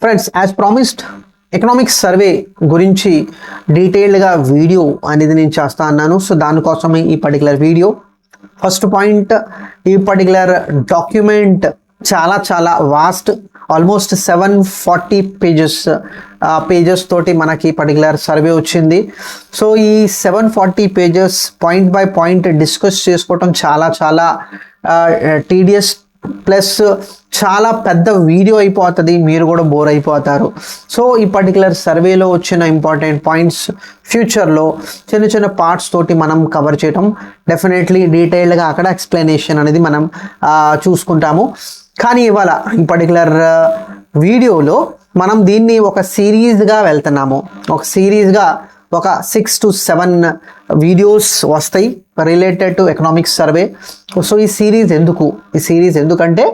Friends, as promised economics survey గురించి డీటెయిల్డ్గా video అనేది నేను చేస్తా అన్నాను. సో దానికోసమే ఈ పర్టికులర్ వీడియో. ఫస్ట్ పాయింట్, ఈ పర్టికులర్ డాక్యుమెంట్ చాలా వాస్ట్, ఆల్మోస్ట్ 740 పేజెస్ తోటి మనకి పర్టికులర్ సర్వే వచ్చింది. సో ఈ 740 pages point by point discuss చేసుకోవటం చాలా టీడియస్, ప్లస్ చాలా పెద్ద వీడియో అయిపోతుంది, మీరు కూడా బోర్ అయిపోతారు. సో ఈ పర్టికులర్ సర్వేలో వచ్చిన ఇంపార్టెంట్ పాయింట్స్ ఫ్యూచర్లో చిన్న పార్ట్స్ తోటి మనం కవర్ చేయటం డెఫినెట్లీ డీటెయిల్డ్గా అక్కడ ఎక్స్ప్లెనేషన్ అనేది మనం చూసుకుంటాము. కానీ ఇవాళ ఈ పర్టికులర్ వీడియోలో మనం దీన్ని ఒక సిరీస్గా వెళ్తున్నాము. ఒక సిరీస్గా ఒక 6 to 7 వీడియోస్ వస్తాయి related to economics survey. So ఈ సిరీస్ ఎందుకంటే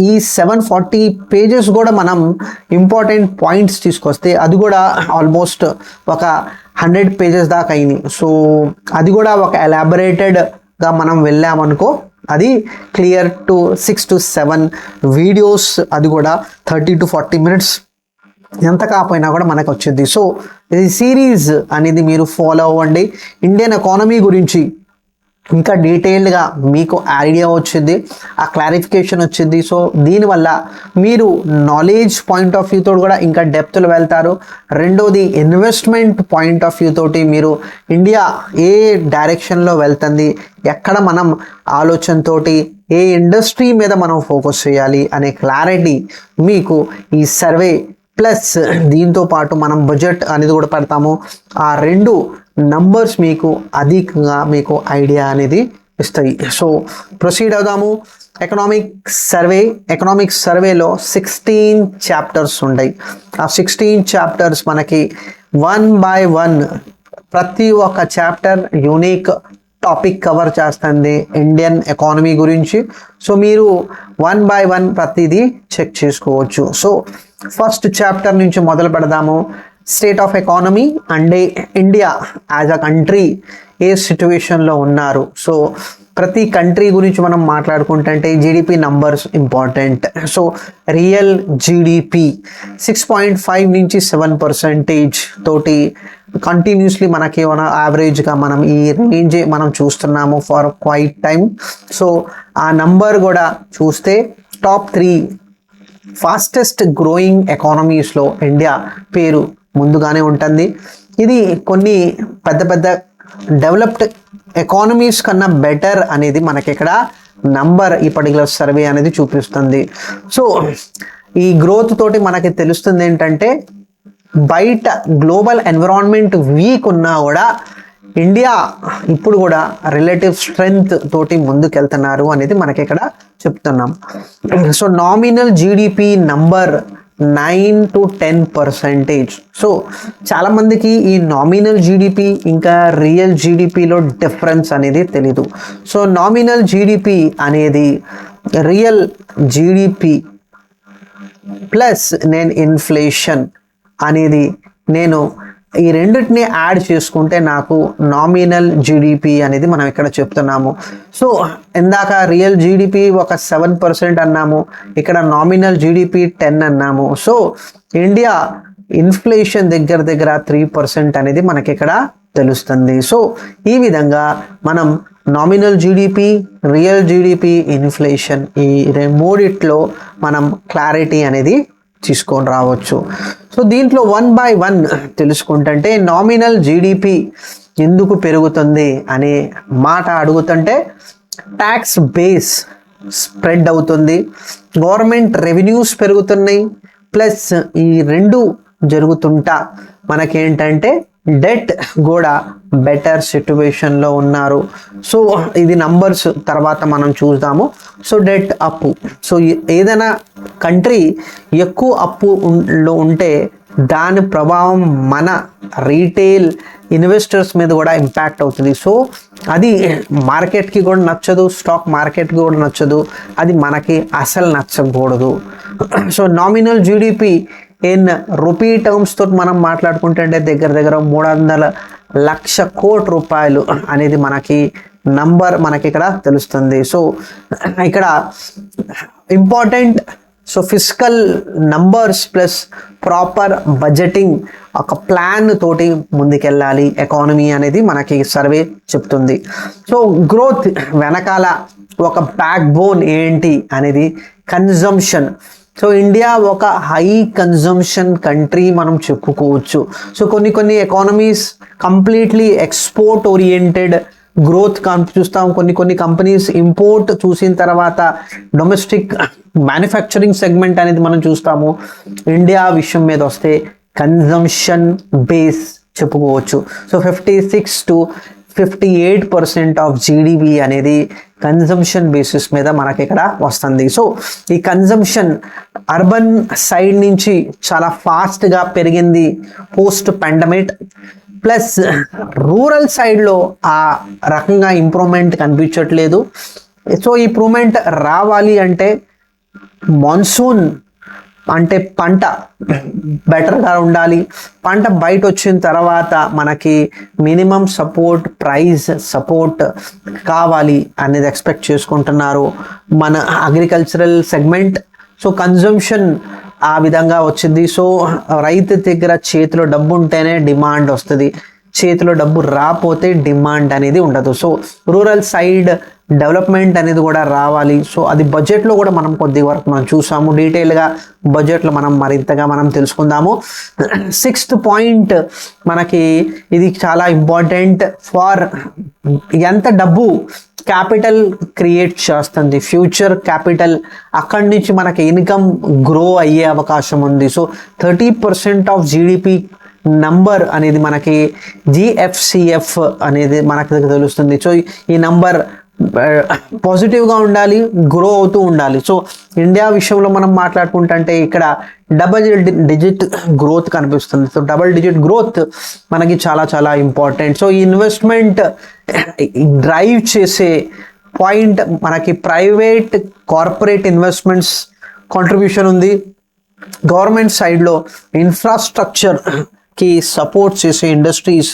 ఈ 740 పేజెస్ కూడా మనం ఇంపార్టెంట్ పాయింట్స్ తీసుకొస్తే అది కూడా ఆల్మోస్ట్ ఒక 100 పేజెస్ దాకా అయినాయి. సో అది కూడా ఒక ఎలాబరేటెడ్గా మనం వెళ్ళామనుకో, అది క్లియర్ టు 6 to 7 వీడియోస్, అది కూడా 30 to 40 minutes ఎంత కాకపోయినా కూడా మనకు వచ్చింది. సో ఇది సిరీస్ అనేది మీరు ఫాలో అవ్వండి. ఇండియన్ ఎకానమీ గురించి ఇంకా డీటెయిల్డ్గా మీకు ఐడియా వచ్చింది, ఆ క్లారిఫికేషన్ వచ్చింది. సో దీనివల్ల మీరు నాలెడ్జ్ పాయింట్ ఆఫ్ వ్యూ తోటి కూడా ఇంకా డెప్త్లో వెళ్తారు. రెండోది, ఇన్వెస్ట్మెంట్ పాయింట్ ఆఫ్ వ్యూ తోటి మీరు ఇండియా ఏ డైరెక్షన్లో వెళ్తుంది, ఎక్కడ మనం ఆలోచనతోటి ఏ ఇండస్ట్రీ మీద మనం ఫోకస్ చేయాలి అనే క్లారిటీ మీకు ఈ సర్వే, ప్లస్ దీంతో పాటు మనం బడ్జెట్ అనేది కూడా పెడతాము. ఆ 2 నంబర్స్ మీకు అధికంగా మీకు ఐడియా అనేది ఇస్తాయి. సో ప్రొసీడ్ అవుదాము. ఎకనామిక్ సర్వేలో 16 చాప్టర్స్ ఉంటాయి. ఆ 16 చాప్టర్స్ మనకి 1 by 1 ప్రతి ఒక్క చాప్టర్ యూనిక్ టాపిక్ కవర్ చేస్తుంది ఇండియన్ ఎకానమీ గురించి. సో మీరు 1 by 1 ప్రతిదీ చెక్ చేసుకోవచ్చు. సో ఫస్ట్ చాప్టర్ నుంచి మొదలు పెడదాము. State of economy and India as a country ఏ సిచ్యువేషన్లో ఉన్నారు. సో ప్రతి కంట్రీ గురించి మనం మాట్లాడుకుంటుంటే GDP numbers important. So real GDP 6.5 నుంచి 7% తోటి కంటిన్యూస్లీ మనకి యావరేజ్గా మనం ఈ రేంజే మనం చూస్తున్నాము ఫర్ క్వైట్ టైం. సో ఆ నంబర్ కూడా చూస్తే టాప్ 3 ఫాస్టెస్ట్ గ్రోయింగ్ ఎకానమీస్లో ఇండియా పేరు ముందుగానే ఉంటుంది. ఇది కొన్ని పెద్ద డెవలప్డ్ ఎకానమీస్ కన్నా బెటర్ అనేది మనకి ఇక్కడ నంబర్ ఈ పర్టికులర్ సర్వే అనేది చూపిస్తుంది. సో ఈ గ్రోత్ తోటి మనకి తెలుస్తుంది ఏంటంటే, బయట గ్లోబల్ ఎన్విరాన్మెంట్ వీక్ ఉన్నా కూడా ఇండియా ఇప్పుడు కూడా రిలేటివ్ స్ట్రెంగ్త్ తోటి ముందుకెళ్తున్నారు అనేది మనకి ఇక్కడ చెప్తున్నాం. So nominal GDP number 9 to 10%. So చాలామందికి ఈ నామినల్ జీడిపి ఇంకా రియల్ జీడిపిలో డిఫరెన్స్ అనేది తెలీదు. సో నామినల్ జీడిపి అనేది రియల్ జీడిపి ప్లస్ ఇన్ఫ్లేషన్ అనేది నేను ఈ రెండింటిని యాడ్ చేసుకుంటే నాకు నామినల్ జీడిపి అనేది మనం ఇక్కడ చెప్తున్నాము. సో ఇందాక రియల్ జీడిపి ఒక 7% అన్నాము, ఇక్కడ నామినల్ జీడిపి 10 అన్నాము. సో ఇండియా ఇన్ఫ్లేషన్ దగ్గర 3% అనేది మనకి ఇక్కడ తెలుస్తుంది. సో ఈ విధంగా మనం nominal GDP, real GDP, inflation ఈ మూడిట్లో మనం క్లారిటీ అనేది తీసుకొని రావచ్చు. సో దీంట్లో 1 by 1 తెలుసుకుంటుంటే నామినల్ జీడిపి ఎందుకు పెరుగుతుంది అనే మాట అడుగుతుంటే, ట్యాక్స్ బేస్ స్ప్రెడ్ అవుతుంది, గవర్నమెంట్ రెవెన్యూస్ పెరుగుతున్నాయి, ప్లస్ ఈ 2 జరుగుతుంటా మనకేంటంటే డెట్ కూడా బెటర్ సిచ్యువేషన్లో ఉన్నారు. సో ఇది నంబర్స్ తర్వాత మనం చూద్దాము. సో డెట్, అప్పు. సో ఏదైనా కంట్రీ ఎక్కువ అప్పులో ఉంటే దాని ప్రభావం మన రీటైల్ ఇన్వెస్టర్స్ మీద కూడా ఇంపాక్ట్ అవుతుంది. సో అది మార్కెట్కి కూడా నచ్చదు, స్టాక్ మార్కెట్కి కూడా నచ్చదు, అది మనకి అసలు నచ్చకూడదు. So nominal GDP in rupee terms తోటి మనం మాట్లాడుకుంటే దగ్గర 300 లక్ష కోట్ల రూపాయలు అనేది మనకి నంబర్ మనకి ఇక్కడ తెలుస్తుంది. సో ఇక్కడ important so physical numbers plus proper budgeting ఒక ప్లాన్ తోటి ముందుకెళ్ళాలి ఎకానమీ అనేది మనకి సర్వే చెప్తుంది. సో గ్రోత్ వెనకాల ఒక బ్యాక్ బోన్ ఏంటి అనేది కన్జంప్షన్. సో ఇండియా ఒక హై కన్జంప్షన్ కంట్రీ మనం చెప్పుకోవచ్చు. సో కొన్ని economies completely export oriented growth చూస్తాం, కొన్ని కంపెనీస్ ఇంపోర్ట్ చూసిన తర్వాత డొమెస్టిక్ మ్యానుఫ్యాక్చరింగ్ సెగ్మెంట్ అనేది మనం చూస్తాము. ఇండియా విషయం మీద వస్తే కన్జంప్షన్ బేస్ చెప్పుకోవచ్చు. సో 56 to 58% ఆఫ్ జీడిపి అనేది కన్జంప్షన్ బేసిస్ మీద మనకి ఇక్కడ వస్తుంది. సో ఈ కన్జంప్షన్ అర్బన్ సైడ్ నుంచి చాలా ఫాస్ట్గా పెరిగింది పోస్ట్ పాండమిక్, ప్లస్ రూరల్ సైడ్లో ఆ రకంగా ఇంప్రూవ్మెంట్ కనిపించట్లేదు. సో ఇంప్రూవ్మెంట్ రావాలి అంటే మాన్సూన్ అంటే పంట బెటర్గా ఉండాలి. పంట బయట వచ్చిన తర్వాత మనకి మినిమం సపోర్ట్ ప్రైస్ సపోర్ట్ కావాలి అనేది ఎక్స్పెక్ట్ చేసుకుంటున్నారు మన అగ్రికల్చరల్ సెగ్మెంట్. సో కన్జంప్షన్ ఆ విధంగా వచ్చింది. సో రైతు దగ్గర చేతిలో డబ్బు ఉంటేనే డిమాండ్ వస్తుంది, చేతిలో డబ్బు రాకపోతే డిమాండ్ అనేది ఉండదు. సో రూరల్ సైడ్ డెవలప్మెంట్ అనేది కూడా రావాలి. సో అది బడ్జెట్లో కూడా మనం కొద్ది వరకు మనం చూసాము, డీటెయిల్గా బడ్జెట్లో మనం మరింతగా మనం తెలుసుకుందాము. 6th పాయింట్ మనకి ఇది చాలా ఇంపార్టెంట్ ఫార్ ఎంత డబ్బు క్యాపిటల్ క్రియేట్ చేస్తుంది, ఫ్యూచర్ క్యాపిటల్ అక్కడి నుంచి మనకి ఇన్కమ్ గ్రో అయ్యే అవకాశం ఉంది. సో 30% ఆఫ్ జీడిపి నంబర్ అనేది మనకి GFCF అనేది మనకు తెలుస్తుంది. సో ఈ నంబర్ పాజిటివ్గా ఉండాలి, గ్రో అవుతూ ఉండాలి. సో ఇండియా విషయంలో మనం మాట్లాడుకుంటే ఇక్కడ డబుల్ డిజిట్ గ్రోత్ కనిపిస్తుంది. సో డబుల్ డిజిట్ గ్రోత్ మనకి చాలా చాలా ఇంపార్టెంట్. సో ఈ ఇన్వెస్ట్మెంట్ డ్రైవ్ చేసే పాయింట్ మనకి ప్రైవేట్ కార్పొరేట్ ఇన్వెస్ట్మెంట్స్ కాంట్రిబ్యూషన్ ఉంది. గవర్నమెంట్ సైడ్లో ఇన్ఫ్రాస్ట్రక్చర్ కి సపోర్ట్ చేసే ఇండస్ట్రీస్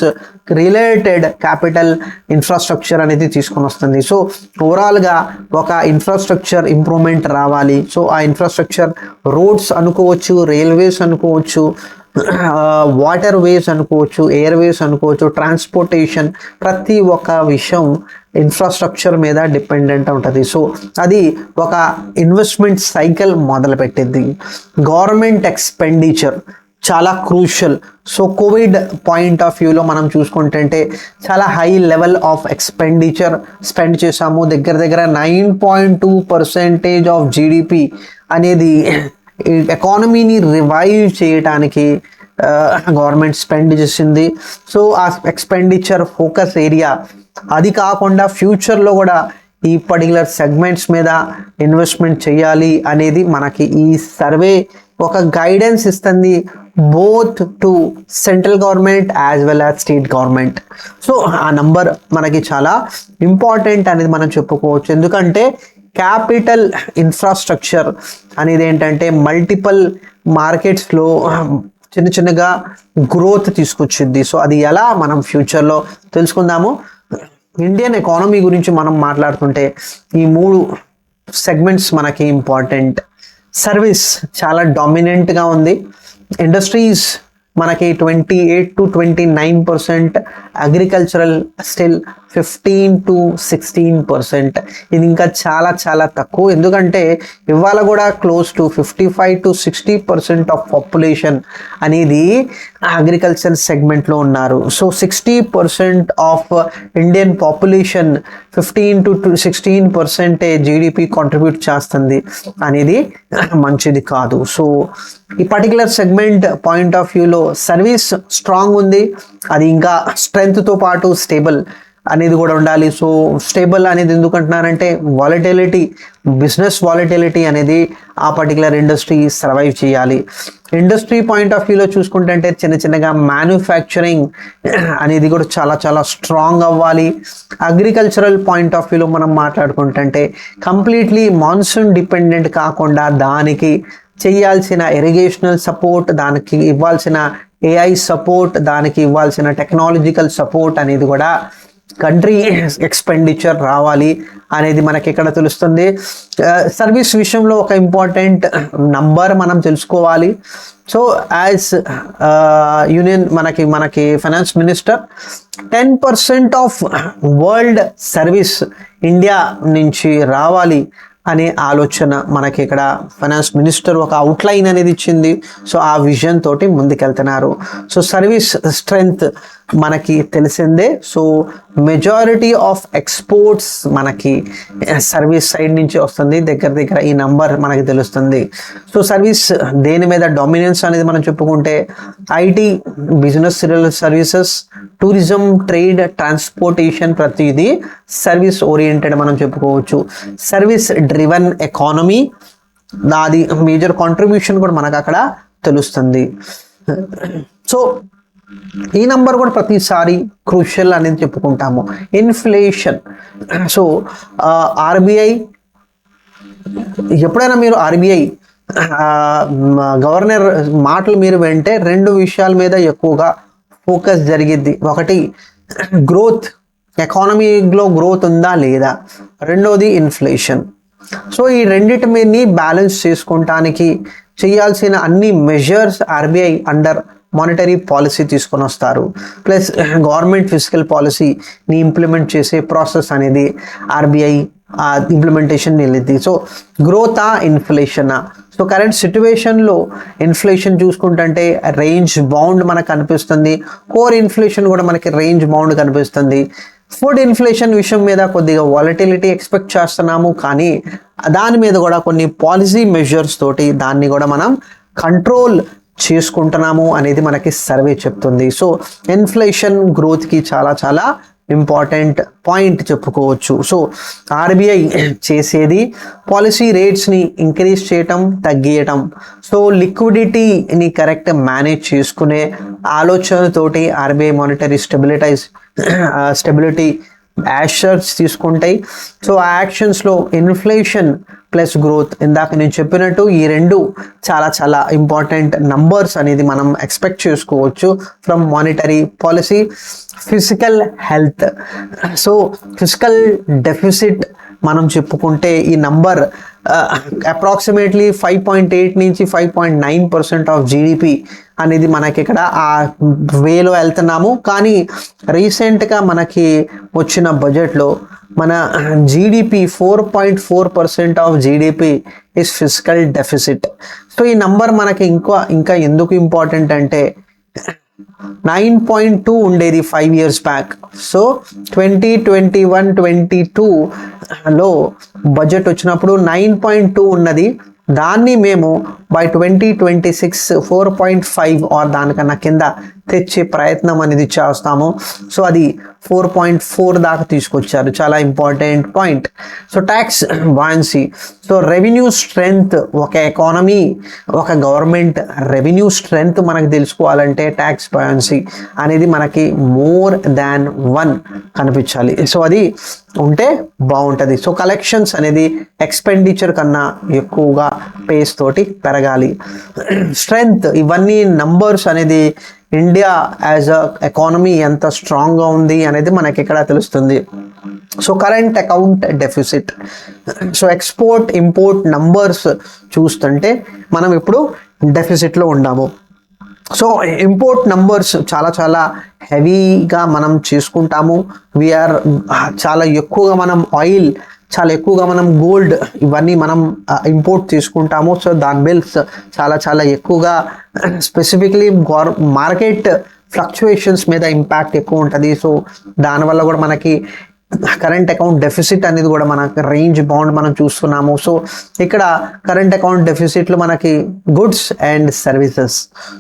రిలేటెడ్ క్యాపిటల్ ఇన్ఫ్రాస్ట్రక్చర్ అనేది తీసుకొని వస్తుంది. సో ఓవరాల్గా ఒక ఇన్ఫ్రాస్ట్రక్చర్ ఇంప్రూవ్మెంట్ రావాలి. సో ఆ ఇన్ఫ్రాస్ట్రక్చర్ రోడ్స్ అనుకోవచ్చు, రైల్వేస్ అనుకోవచ్చు, వాటర్ వేస్ అనుకోవచ్చు, ఎయిర్ వేస్ అనుకోవచ్చు, ట్రాన్స్పోర్టేషన్, ప్రతి ఒక్క విషయం ఇన్ఫ్రాస్ట్రక్చర్ మీద డిపెండెంట్ ఉంటుంది. సో అది ఒక ఇన్వెస్ట్మెంట్ సైకిల్ మొదలుపెట్టింది. గవర్నమెంట్ ఎక్స్పెండిచర్ చాలా crucial. So Covid point of వ్యూలో మనం చూసుకుంటే చాలా high level of expenditure spend చేసాము. దగ్గర 9.2% ఆఫ్ జీడిపి అనేది ఎకానమీని రివైవ్ చేయడానికి గవర్నమెంట్ స్పెండ్ చేసింది. సో ఆ ఎక్స్పెండిచర్ ఫోకస్ ఏరియా అది కాకుండా ఫ్యూచర్లో కూడా ఈ పర్టికులర్ సెగ్మెంట్స్ మీద ఇన్వెస్ట్మెంట్ చేయాలి అనేది మనకి ఈ సర్వే ఒక గైడెన్స్ ఇస్తుంది, both to central government as well as state government. So ఆ నంబర్ మనకి చాలా ఇంపార్టెంట్ అనేది మనం చెప్పుకోవచ్చు. ఎందుకంటే క్యాపిటల్ ఇన్ఫ్రాస్ట్రక్చర్ అనేది ఏంటంటే మల్టిపుల్ మార్కెట్స్లో చిన్నగా గ్రోత్ తీసుకొచ్చింది. సో అది ఎలా మనం ఫ్యూచర్లో తెలుసుకుందాము. ఇండియన్ ఎకానమీ గురించి మనం మాట్లాడుతుంటే ఈ 3 సెగ్మెంట్స్ మనకి ఇంపార్టెంట్. సర్వీస్ చాలా డామినెంట్గా ఉంది. ఇండస్ట్రీస్ మనకి 28 to 29%, అగ్రికల్చరల్ స్టిల్ 15 to 16%. ఇది ఇంకా చాలా చాలా తక్కువ. ఎందుకంటే ఇవాళ కూడా close to 55 to 60% of population అనేది అగ్రికల్చర్ సెగ్మెంట్లో ఉన్నారు. So 60% of Indian population 15 to 16% GDP contribute చేస్తుంది అనేది మంచిది కాదు. సో ఈ పర్టికులర్ సెగ్మెంట్ పాయింట్ ఆఫ్ వ్యూలో సర్వీస్ స్ట్రాంగ్ ఉంది. అది ఇంకా స్ట్రెంగ్త్తో పాటు స్టేబుల్ అనేది కూడా ఉండాలి. సో స్టేబుల్ అనేది ఎందుకంటున్నారంటే వాలటిలిటీ, బిజినెస్ వాలటిలిటీ అనేది ఆ పర్టికులర్ ఇండస్ట్రీ సర్వైవ్ చేయాలి. ఇండస్ట్రీ పాయింట్ ఆఫ్ వ్యూలో చూసుకుంటే చిన్నగా మ్యానుఫ్యాక్చరింగ్ అనేది కూడా చాలా చాలా స్ట్రాంగ్ అవ్వాలి. అగ్రికల్చరల్ పాయింట్ ఆఫ్ వ్యూలో మనం మాట్లాడుకుంటే కంప్లీట్లీ మాన్సూన్ డిపెండెంట్ కాకుండా దానికి చేయాల్సిన ఇరిగేషనల్ సపోర్ట్, దానికి ఇవ్వాల్సిన AI సపోర్ట్, దానికి ఇవ్వాల్సిన టెక్నాలజికల్ సపోర్ట్ అనేది కూడా కంట్రీ ఎక్స్పెండిచర్ రావాలి అనేది మనకి ఇక్కడ తెలుస్తుంది. సర్వీస్ విషయంలో ఒక ఇంపార్టెంట్ నంబర్ మనం తెలుసుకోవాలి. సో యాజ్ యూనియన్ మనకి finance minister 10% of world service India నుంచి రావాలి అనే ఆలోచన మనకి ఇక్కడ ఫైనాన్స్ మినిస్టర్ ఒక అవుట్లైన్ అనేది ఇచ్చింది. సో ఆ విజన్ తోటి ముందుకెళ్తున్నారు. సో సర్వీస్ స్ట్రెంగ్త్ మనకి తెలిసిందే. సో మెజారిటీ ఆఫ్ ఎక్స్పోర్ట్స్ మనకి సర్వీస్ సైడ్ నుంచి వస్తుంది. దగ్గర ఈ నంబర్ మనకి తెలుస్తుంది. సో సర్వీస్ దేని మీద డామినెన్స్ అనేది మనం చెప్పుకుంటే IT, business services, tourism, trade, transportation ప్రతిదీ సర్వీస్ ఓరియంటెడ్ మనం చెప్పుకోవచ్చు. సర్వీస్ డ్రివెన్ ఎకానమీ దాది మేజర్ కాంట్రిబ్యూషన్ కూడా మనకు అక్కడ తెలుస్తుంది. సో ఈ నంబర్ కూడా ప్రతిసారి క్రూషియల్ అనేది చెప్పుకుంటాము. ఇన్ఫ్లేషన్. సో ఆర్బీఐ ఎప్పుడైనా మీరు ఆర్బీఐ గవర్నర్ మాటలు మీరు వింటే రెండు విషయాల మీద ఎక్కువగా ఫోకస్ జరిగిద్ది. ఒకటి గ్రోత్, ఎకానమీలో గ్రోత్ ఉందా లేదా, రెండోది ఇన్ఫ్లేషన్. సో ఈ రెండింటి మీదని బ్యాలెన్స్ చేసుకుంటానికి చేయాల్సిన అన్ని measures RBI under monetary policy తీసుకొని వస్తారు. ప్లస్ గవర్నమెంట్ ఫిజికల్ పాలసీని ఇంప్లిమెంట్ చేసే ప్రాసెస్ అనేది ఆర్బీఐ ఇంప్లిమెంటేషన్ వెళ్ళింది. సో గ్రోతా, ఇన్ఫ్లేషనా? సో కరెంట్ సిచ్యువేషన్లో ఇన్ఫ్లేషన్ చూసుకుంటుంటే రేంజ్ బౌండ్ మనకు కనిపిస్తుంది. కోర్ ఇన్ఫ్లేషన్ కూడా మనకి రేంజ్ బౌండ్ కనిపిస్తుంది. ఫుడ్ ఇన్ఫ్లేషన్ విషయం మీద కొద్దిగా వాలటిలిటీ ఎక్స్పెక్ట్ చేస్తున్నాము, కానీ దాని మీద కూడా కొన్ని పాలసీ మెజర్స్ తోటి దాన్ని కూడా మనం కంట్రోల్ చేసుకుంటున్నాము అనేది మనకి సర్వే చెప్తుంది. సో ఇన్ఫ్లేషన్ గ్రోత్కి చాలా ఇంపార్టెంట్ పాయింట్ చెప్పుకోవచ్చు. సో ఆర్బీఐ చేసేది పాలసీ రేట్స్ని ఇంక్రీజ్ చేయటం, తగ్గియటం. సో లిక్విడిటీని కరెక్ట్ మేనేజ్ చేసుకునే ఆలోచనతోటి ఆర్బీఐ మానిటరీ స్టెబిలిటీ యాక్షన్స్ తీసుకుంటాయి. సో ఆ యాక్షన్స్లో ఇన్ఫ్లేషన్ ప్లస్ గ్రోత్, ఇందాక నేను చెప్పినట్టు ఈ రెండు చాలా ఇంపార్టెంట్ నంబర్స్ అనేది మనం ఎక్స్పెక్ట్ చేసుకోవచ్చు from monetary policy. Physical health. So physical deficit మనం చెప్పుకుంటే ఈ నంబర్ అప్రాక్సిమేట్లీ 5.8 నుంచి 5.9% ఆఫ్ జీడిపి అనేది మనకి ఇక్కడ ఆ వేలో వెళ్తున్నాము. కానీ రీసెంట్గా మనకి వచ్చిన బడ్జెట్లో మన GDP 4.4% of GDP is physical deficit. So ఈ నంబర్ మనకి ఇంకా ఎందుకు ఇంపార్టెంట్ అంటే 9.2 ఉండేది 5 years బ్యాక్. సో 2021-22లో బడ్జెట్ వచ్చినప్పుడు 9.2 ఉన్నది. దాన్ని మేము బై 2026 4.5 ఆర్ దానికన్నా కింద తెచ్చే ప్రయత్నం అనేది చేస్తాము. సో అది 4.4 దాకా తీసుకొచ్చారు. చాలా important point. So tax buoyancy. So revenue strength, ఒక ఎకానమీ, ఒక గవర్నమెంట్ రెవెన్యూ స్ట్రెంగ్త్ మనకు తెలుసుకోవాలంటే ట్యాక్స్ బాయన్సీ అనేది మనకి మోర్ దాన్ 1 కనిపించాలి. సో అది ఉంటే బాగుంటుంది. సో కలెక్షన్స్ అనేది ఎక్స్పెండిచర్ కన్నా ఎక్కువగా పేస్ తోటి పెరగాలి. స్ట్రెంగ్త్, ఇవన్నీ నంబర్స్ అనేది ఇండియా యాజ్ అ ఎకానమీ ఎంత స్ట్రాంగ్గా ఉంది అనేది మనకి ఇక్కడ తెలుస్తుంది. So current account deficit. So export import numbers చూస్తుంటే మనం ఇప్పుడు డెఫిసిట్లో ఉన్నాము. సో ఇంపోర్ట్ నంబర్స్ చాలా హెవీగా మనం చేసుకుంటాము. వీఆర్ చాలా ఎక్కువగా మనం ఆయిల్, చాలా ఎక్కువగా మనం గోల్డ్, ఇవన్నీ మనం ఇంపోర్ట్ తీసుకుంటాము. సో దాని బిల్స్ చాలా ఎక్కువగా స్పెసిఫిక్లీ మార్కెట్ ఫ్లక్చుయేషన్స్ మీద ఇంపాక్ట్ ఎక్కువ ఉంటుంది. సో దానివల్ల కూడా మనకి కరెంట్ అకౌంట్ డెఫిసిట్ అనేది కూడా మనకి రేంజ్ బౌండ్ మనం చూస్తున్నాము. సో ఇక్కడ కరెంట్ అకౌంట్ డెఫిసిట్లు మనకి goods and services.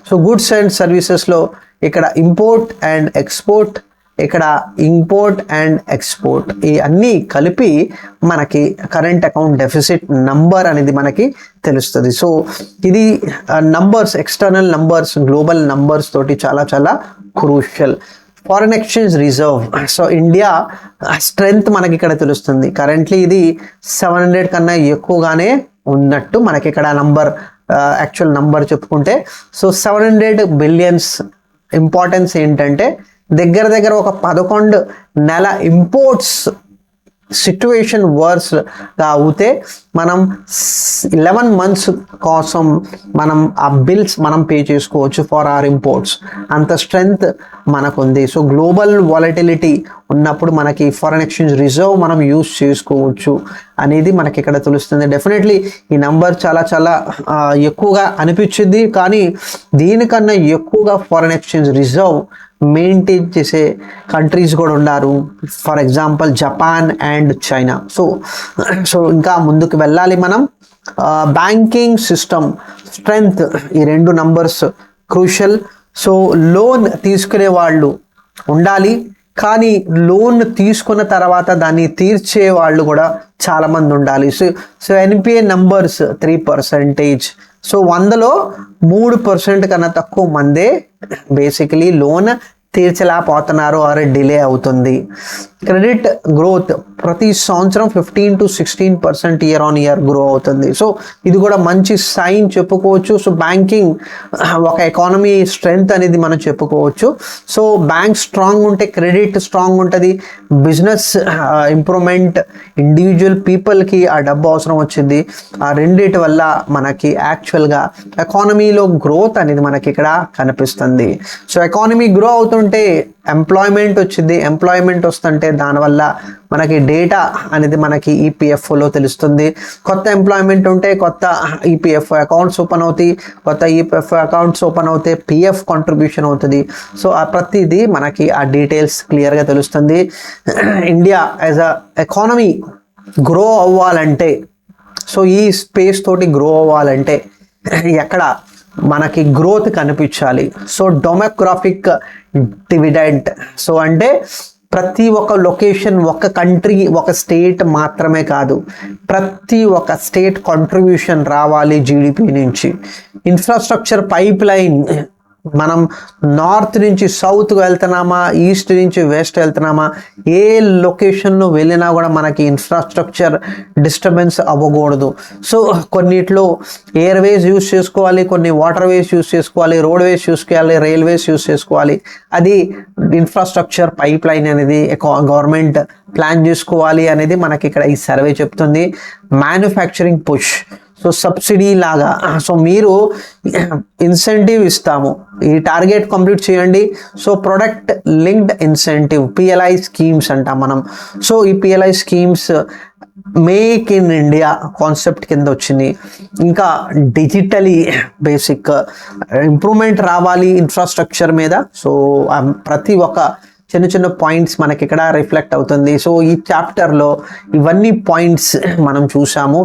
So goods and సర్వీసెస్లో ఇక్కడ ఇంపోర్ట్ అండ్ ఎక్స్పోర్ట్, ఇక్కడ ఇంపోర్ట్ అండ్ ఎక్స్పోర్ట్, ఈ అన్నీ కలిపి మనకి కరెంట్ అకౌంట్ డెఫిసిట్ నంబర్ అనేది మనకి తెలుస్తుంది. సో ఇది numbers, external numbers, global numbers తోటి చాలా crucial. Foreign exchange reserve. So India strength మనకి ఇక్కడ తెలుస్తుంది. కరెంట్లీ ఇది 700 కన్నా ఎక్కువగానే ఉన్నట్టు మనకి ఇక్కడ నంబర్, యాక్చువల్ నంబర్ చెప్పుకుంటే. So 700 billions. ఇంపార్టెన్స్ ఏంటంటే దగ్గర దగ్గర ఒక 11 నెల ఇంపోర్ట్స్ సిట్యుయేషన్ వర్స్గా అవుతే మనం 11 months కోసం మనం ఆ బిల్స్ మనం పే చేసుకోవచ్చు ఫర్ ఆర్ ఇంపోర్ట్స్. అంత స్ట్రెంగ్త్ మనకుంది. సో గ్లోబల్ వాలటిలిటీ ఉన్నప్పుడు మనకి ఫారెన్ ఎక్స్చేంజ్ రిజర్వ్ మనం యూజ్ చేసుకోవచ్చు అనేది మనకి ఇక్కడ తెలుస్తుంది. డెఫినెట్లీ ఈ నంబర్ చాలా చాలా ఎక్కువగా అనిపించింది, కానీ దీనికన్నా ఎక్కువగా ఫారెన్ ఎక్స్చేంజ్ రిజర్వ్ మెయింటైన్ చేసే కంట్రీస్ కూడా ఉన్నారు. For example Japan and China. So ఇంకా ముందుకు వెళ్ళాలి మనం. బ్యాంకింగ్ సిస్టమ్ స్ట్రెంగ్త్, ఈ 2 నంబర్స్ క్రూషల్. సో లోన్ తీసుకునే వాళ్ళు ఉండాలి, కానీ లోన్ తీసుకున్న తర్వాత దాన్ని తీర్చే వాళ్ళు కూడా చాలామంది ఉండాలి. So NPA numbers 3%. సో 100లో 3% కన్నా తక్కువ మందే బేసికలీ లోన్ తీర్చలేకపోతున్నారు ఆర్ డిలే అవుతుంది. క్రెడిట్ గ్రోత్ ప్రతి సంవత్సరం 15 to 16% year on year grow అవుతుంది. సో ఇది కూడా మంచి సైన్ చెప్పుకోవచ్చు. సో బ్యాంకింగ్ ఒక ఎకానమీ స్ట్రెంగ్త్ అనేది మనం చెప్పుకోవచ్చు. సో బ్యాంక్ స్ట్రాంగ్ ఉంటే క్రెడిట్ స్ట్రాంగ్ ఉంటుంది, బిజినెస్ ఇంప్రూవ్మెంట్, ఇండివిజువల్ పీపుల్కి ఆ డబ్బు అవసరం వచ్చింది. ఆ రెండిటి వల్ల మనకి యాక్చువల్గా ఎకానమీలో గ్రోత్ అనేది మనకి ఇక్కడ కనిపిస్తుంది. సో ఎకానమీ గ్రో అవుతుంటే ఎంప్లాయ్మెంట్ వచ్చింది, ఎంప్లాయ్మెంట్ వస్తుంటే దానివల్ల మనకి డేటా అనేది మనకి ఈపీఎఫ్ఓలో తెలుస్తుంది. కొత్త ఎంప్లాయ్మెంట్ ఉంటే కొత్త ఈపీఎఫ్ఓ అకౌంట్స్ ఓపెన్ అవుతాయి, కొత్త ఈపీఎఫ్ఓ అకౌంట్స్ ఓపెన్ అవుతే పిఎఫ్ కాంట్రిబ్యూషన్ అవుతుంది. సో ఆ ప్రతిదీ మనకి ఆ డీటెయిల్స్ క్లియర్గా తెలుస్తుంది. ఇండియా యాజ్ అ ఎకానమీ గ్రో అవ్వాలంటే, సో ఈ స్పేస్ తోటి గ్రో అవ్వాలంటే ఎక్కడ మనకి గ్రోత్ కనిపించాలి. సో డెమోగ్రాఫిక్ డివిడెండ్, సో అంటే ప్రతి ఒక్క లొకేషన్, ఒక కంట్రీ, ఒక స్టేట్ మాత్రమే కాదు, ప్రతి ఒక్క స్టేట్ కాంట్రిబ్యూషన్ రావాలి జీడిపి నుంచి. ఇన్ఫ్రాస్ట్రక్చర్ పైప్ లైన్, మనం నార్త్ నుంచి సౌత్కి వెళ్తున్నామా, ఈస్ట్ నుంచి వెస్ట్ వెళ్తున్నామా, ఏ లొకేషన్లో వెళ్ళినా కూడా మనకి ఇన్ఫ్రాస్ట్రక్చర్ డిస్టర్బెన్స్ అవ్వకూడదు. సో కొన్నిట్లో ఎయిర్వేస్ యూస్ చేసుకోవాలి, కొన్ని వాటర్ వేస్ యూస్ చేసుకోవాలి, రోడ్ వేస్ యూస్ చేయాలి, రైల్వేస్ యూస్ చేసుకోవాలి. అది ఇన్ఫ్రాస్ట్రక్చర్ పైప్ లైన్ అనేది గవర్నమెంట్ ప్లాన్ చేసుకోవాలి అనేది మనకి ఇక్కడ ఈ సర్వే చెప్తుంది. మ్యానుఫ్యాక్చరింగ్ పుష్, సో సబ్సిడీ లాగా, సో మీరు ఇన్సెంటివ్ ఇస్తాము, ఈ టార్గెట్ కంప్లీట్ చేయండి. So product linked incentive, PLI schemes అంటాం మనం. సో ఈ PLI schemes make in India concept కింద వచ్చింది. ఇంకా డిజిటలీ బేసిక్ ఇంప్రూవ్మెంట్ రావాలి ఇన్ఫ్రాస్ట్రక్చర్ మీద. సో ప్రతి ఒక్క చిన్న చిన్న పాయింట్స్ మనకి ఇక్కడ రిఫ్లెక్ట్ అవుతుంది. సో ఈ చాప్టర్లో ఇవన్నీ పాయింట్స్ మనం చూసాము.